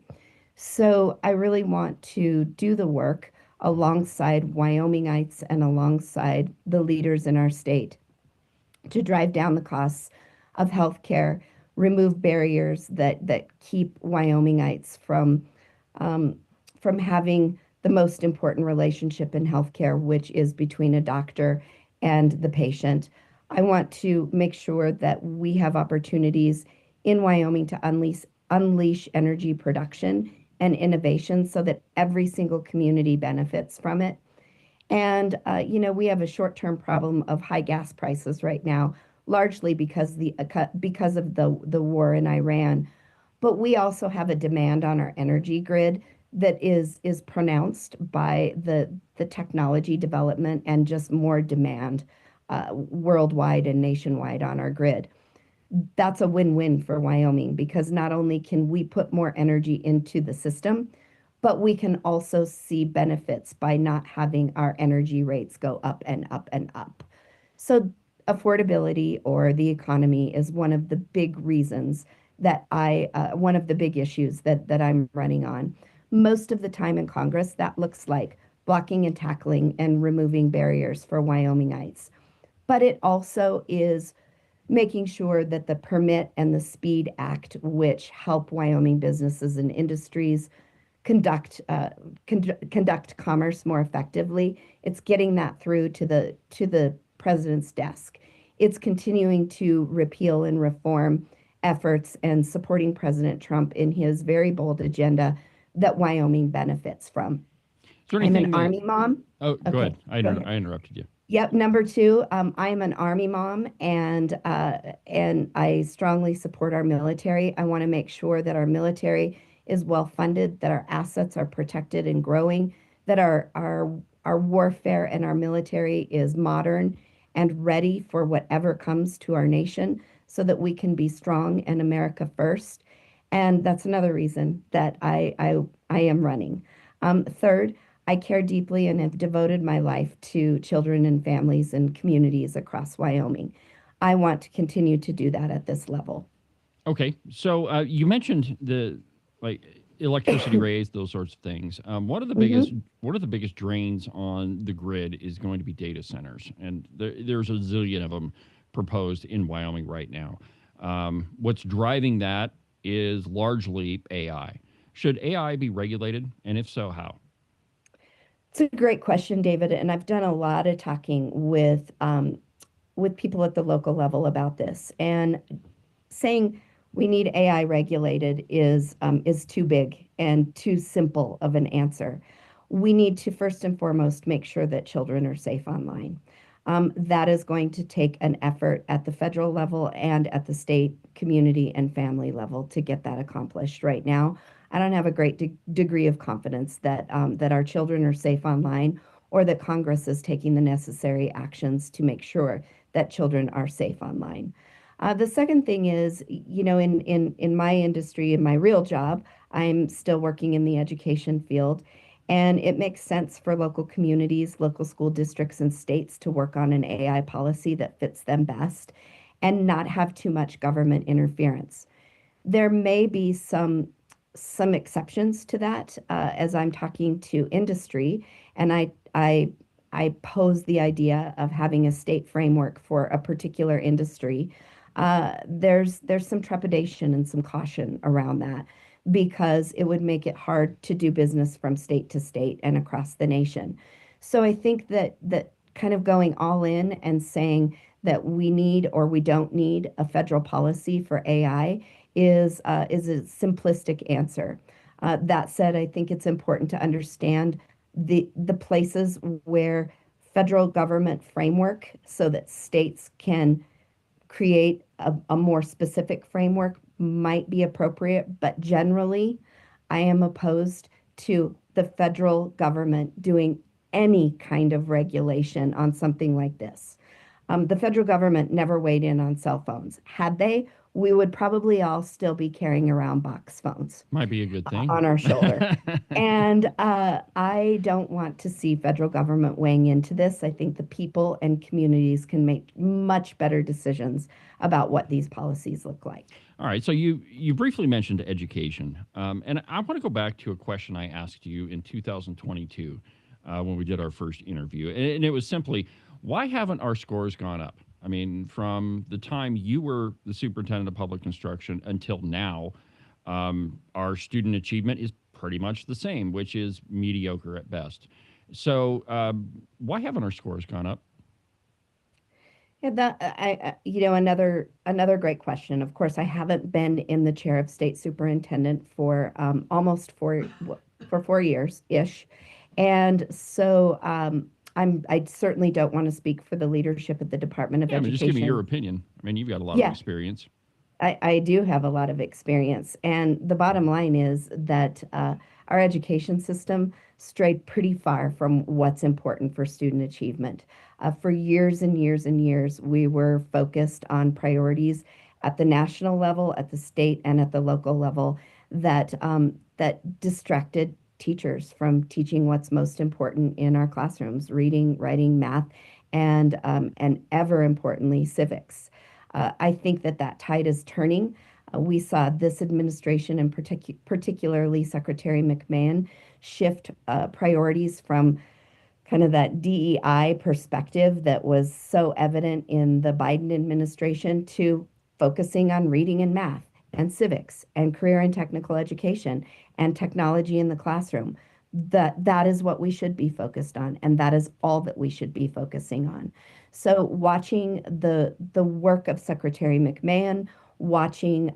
So I really want to do the work alongside Wyomingites and alongside the leaders in our state to drive down the costs of healthcare, remove barriers that keep Wyomingites from having the most important relationship in healthcare, which is between a doctor and the patient. I want to make sure that we have opportunities in Wyoming to unleash energy production and innovation so that every single community benefits from it. And we have a short-term problem of high gas prices right now, largely because of the war in Iran. But we also have a demand on our energy grid that is pronounced by the technology development and just more demand worldwide and nationwide on our grid. That's a win-win for Wyoming because not only can we put more energy into the system, but we can also see benefits by not having our energy rates go up and up and up. So affordability or the economy is one of the big reasons that one of the big issues that I'm running on. Most of the time in Congress, that looks like blocking and tackling and removing barriers for Wyomingites. But it also is making sure that the Permit and the Speed Act, which help Wyoming businesses and industries conduct commerce more effectively, it's getting that through to the president's desk. It's continuing to repeal and reform efforts and supporting President Trump in his very bold agenda that Wyoming benefits from. I'm an Army mom. Oh, go ahead. I interrupted you. Yep. Number 2, I am an Army mom, and I strongly support our military. I want to make sure that our military is well funded, that our assets are protected and growing, that our warfare and our military is modern and ready for whatever comes to our nation, so that we can be strong and America first. And that's another reason that I am running. Third, I care deeply and have devoted my life to children and families and communities across Wyoming. I want to continue to do that at this level. Okay, so you mentioned the electricity rates, those sorts of things. One of the biggest drains on the grid is going to be data centers, and there's a zillion of them proposed in Wyoming right now. What's driving that is largely AI. Should AI be regulated, and if so, how? It's a great question, David, and I've done a lot of talking with people at the local level about this. And saying we need AI regulated is too big and too simple of an answer. We need to first and foremost make sure that children are safe online. That is going to take an effort at the federal level and at the state, community, and family level to get that accomplished. Right now, I don't have a great degree of confidence that our children are safe online, or that Congress is taking the necessary actions to make sure that children are safe online. The second thing is, in my industry, in my real job, I'm still working in the education field. And it makes sense for local communities, local school districts, and states to work on an AI policy that fits them best and not have too much government interference. There may be some exceptions to that as I'm talking to industry, and I pose the idea of having a state framework for a particular industry. There's some trepidation and some caution around that. because it would make it hard to do business from state to state and across the nation. So I think that kind of going all in and saying that we need or we don't need a federal policy for AI is a simplistic answer. That said, I think it's important to understand the places where federal government framework so that states can create a more specific framework might be appropriate, but generally, I am opposed to the federal government doing any kind of regulation on something like this. The federal government never weighed in on cell phones. Had they, we would probably all still be carrying around box phones Might be a good thing. on our shoulder. And I don't want to see federal government weighing into this. I think the people and communities can make much better decisions about what these policies look like. All right. So you briefly mentioned education. And I want to go back to a question I asked you in 2022 when we did our first interview. And it was simply, why haven't our scores gone up? I mean, from the time you were the superintendent of public instruction until now, our student achievement is pretty much the same, which is mediocre at best. So why haven't our scores gone up? Yeah, another great question. Of course, I haven't been in the chair of state superintendent for almost 4 years ish, and so I certainly don't want to speak for the leadership of the Department of Education. Just give me your opinion. I mean, you've got a lot of experience. I do have a lot of experience, and the bottom line is that our education system strayed pretty far from what's important for student achievement. For years and years and years, we were focused on priorities at the national level, at the state, and at the local level that distracted teachers from teaching what's most important in our classrooms: reading, writing, math, and ever importantly, civics. I think that tide is turning. We saw this administration, and particularly Secretary McMahon, shift priorities from kind of that DEI perspective that was so evident in the Biden administration to focusing on reading and math and civics and career and technical education and technology in the classroom. That is what we should be focused on, and that is all that we should be focusing on. So watching the work of Secretary McMahon, watching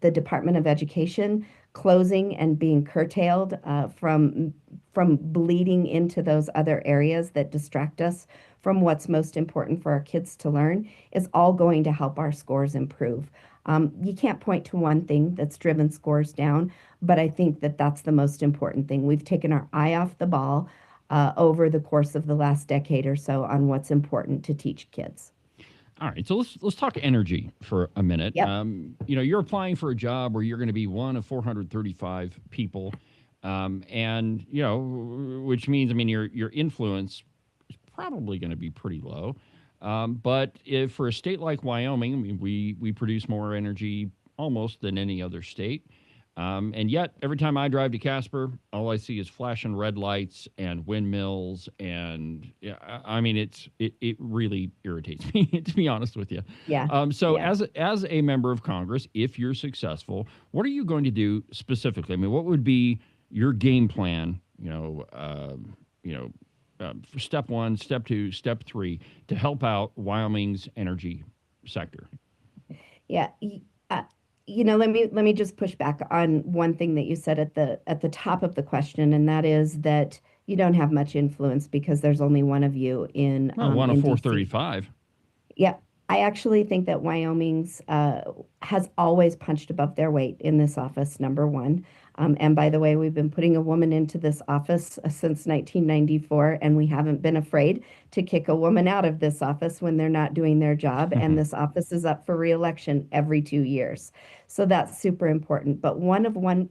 the Department of Education closing and being curtailed from bleeding into those other areas that distract us from what's most important for our kids to learn is all going to help our scores improve. You can't point to one thing that's driven scores down, but I think that's the most important thing. We've taken our eye off the ball over the course of the last decade or so on what's important to teach kids. All right, so let's talk energy for a minute. Yep. You're applying for a job where you're going to be one of 435 people, and which means, your influence is probably going to be pretty low. But if for a state like Wyoming, we produce more energy almost than any other state. And yet, every time I drive to Casper, all I see is flashing red lights and windmills, and it really irritates me, to be honest with you. Yeah. As a member of Congress, if you're successful, what are you going to do specifically? What would be your game plan? For step 1, step 2, step 3 to help out Wyoming's energy sector. Yeah. Let me just push back on one thing that you said at the top of the question, and that is that you don't have much influence because there's only one of you in one of in 435. DC. Yeah, I actually think that Wyoming's has always punched above their weight in this office, number one. And by the way, we've been putting a woman into this office since 1994, and we haven't been afraid to kick a woman out of this office when they're not doing their job. And this office is up for reelection every 2 years. So that's super important. But one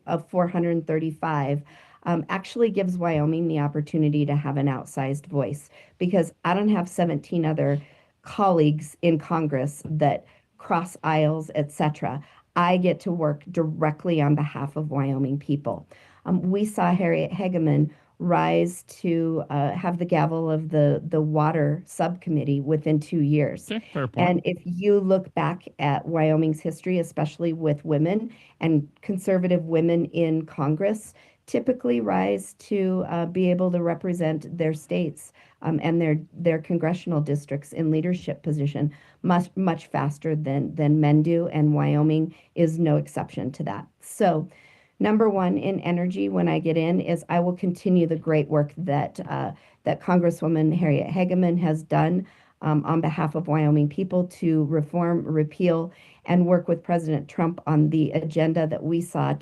of 435 actually gives Wyoming the opportunity to have an outsized voice, because I don't have 17 other colleagues in Congress that cross aisles, etc. I get to work directly on behalf of Wyoming people. We saw Harriet Hageman rise to have the gavel of the water subcommittee within 2 years. Okay, fair point. And if you look back at Wyoming's history, especially with women and conservative women in Congress, typically rise to be able to represent their states and their congressional districts in leadership position much faster than men do, and Wyoming is no exception to that. So, number one in energy, when I get in, is I will continue the great work that Congresswoman Harriet Hageman has done on behalf of Wyoming people to reform, repeal, and work with President Trump on the agenda that we saw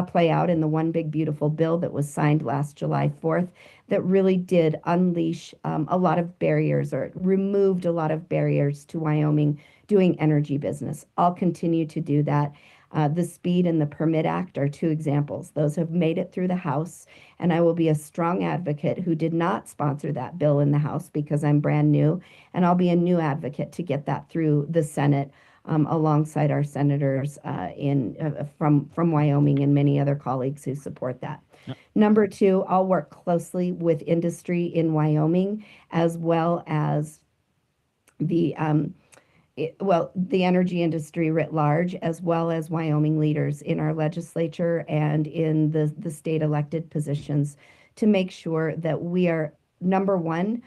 play out in the One Big Beautiful Bill that was signed last July 4th, that really did unleash a lot of barriers, or removed a lot of barriers to Wyoming doing energy business. I'll continue to do that. The Speed and the Permit Act are two examples. Those have made it through the House, and I will be a strong advocate who did not sponsor that bill in the House because I'm brand new, and I'll be a new advocate to get that through the Senate alongside our senators from Wyoming and many other colleagues who support that. Yep. Number two, I'll work closely with industry in Wyoming, as well as the energy industry writ large, as well as Wyoming leaders in our legislature and in the state elected positions, to make sure that we are, number one,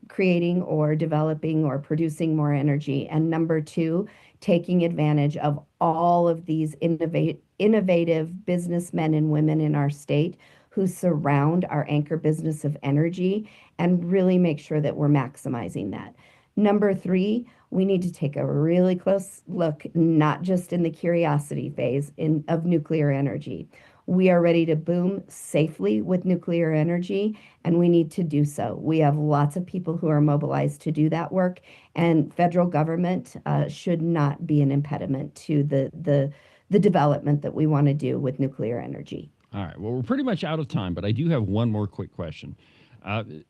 creating or developing or producing more energy, and number two, taking advantage of all of these innovative businessmen and women in our state who surround our anchor business of energy, and really make sure that we're maximizing that. Number three, we need to take a really close look, not just in the curiosity phase of nuclear energy. We are ready to boom safely with nuclear energy, and we need to do so. We have lots of people who are mobilized to do that work, and federal government should not be an impediment to the development that we want to do with nuclear energy. All right. Well, we're pretty much out of time, but I do have one more quick question.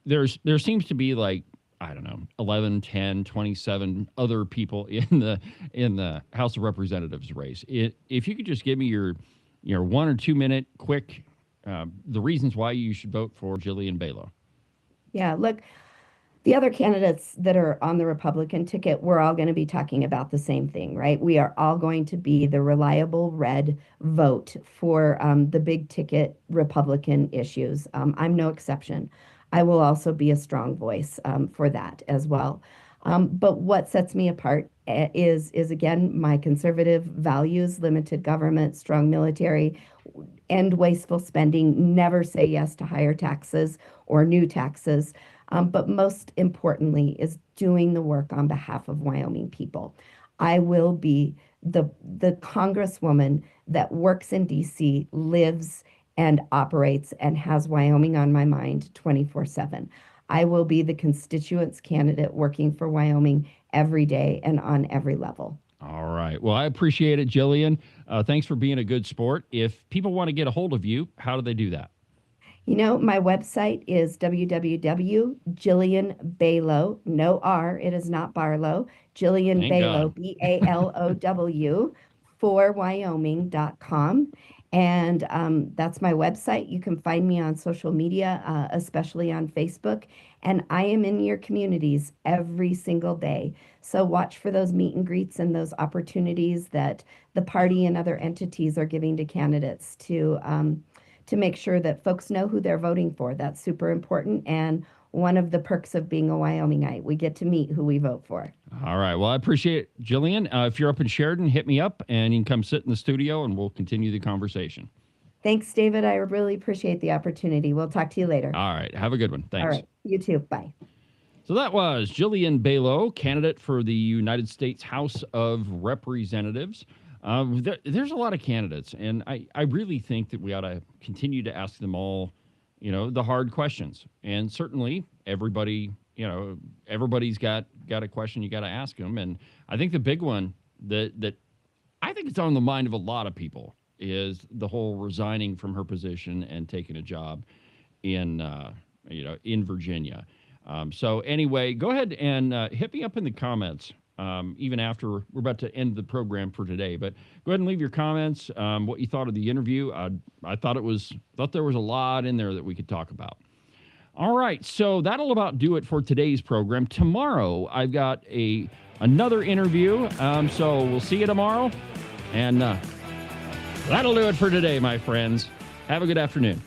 There seems to be, like, I don't know, 11, 10, 27 other people in the House of Representatives race. If you could just give me your 1 or 2 minute quick, the reasons why you should vote for Jillian Balow. Yeah, look, the other candidates that are on the Republican ticket, we're all going to be talking about the same thing, right? We are all going to be the reliable red vote for the big ticket Republican issues. I'm no exception. I will also be a strong voice for that as well. But what sets me apart is again, my conservative values: limited government, strong military, end wasteful spending, never say yes to higher taxes or new taxes. But most importantly is doing the work on behalf of Wyoming people. I will be the congresswoman that works in DC, lives and operates and has Wyoming on my mind 24/7. I will be the constituents candidate working for Wyoming every day and on every level. All right. Well, I appreciate it, Jillian. Thanks for being a good sport. If people want to get a hold of you, how do they do that? You know, my website is www.JillianBalow, no R, it is not Barlow, Jillian Thank Balow, God. BALOW, for Wyoming.com. And that's my website. You can find me on social media, especially on Facebook. And I am in your communities every single day. So watch for those meet and greets and those opportunities that the party and other entities are giving to candidates to make sure that folks know who they're voting for. That's super important. And one of the perks of being a Wyomingite, we get to meet who we vote for. All right. Well, I appreciate it, Jillian. If you're up in Sheridan, hit me up and you can come sit in the studio and we'll continue the conversation. Thanks, David. I really appreciate the opportunity. We'll talk to you later. All right. Have a good one. Thanks. All right. You too. Bye. So that was Jillian Balow, candidate for the United States House of Representatives. There's a lot of candidates, and I really think that we ought to continue to ask them all, the hard questions. And certainly everybody's got a question you got to ask them. And I think the big one that I think it's on the mind of a lot of people is the whole resigning from her position and taking a job in Virginia. So anyway, go ahead and hit me up in the comments even after we're about to end the program for today. But go ahead and leave your comments, what you thought of the interview. I thought there was a lot in there that we could talk about. All right, so that'll about do it for today's program. Tomorrow, I've got another interview, so we'll see you tomorrow. And that'll do it for today, my friends. Have a good afternoon.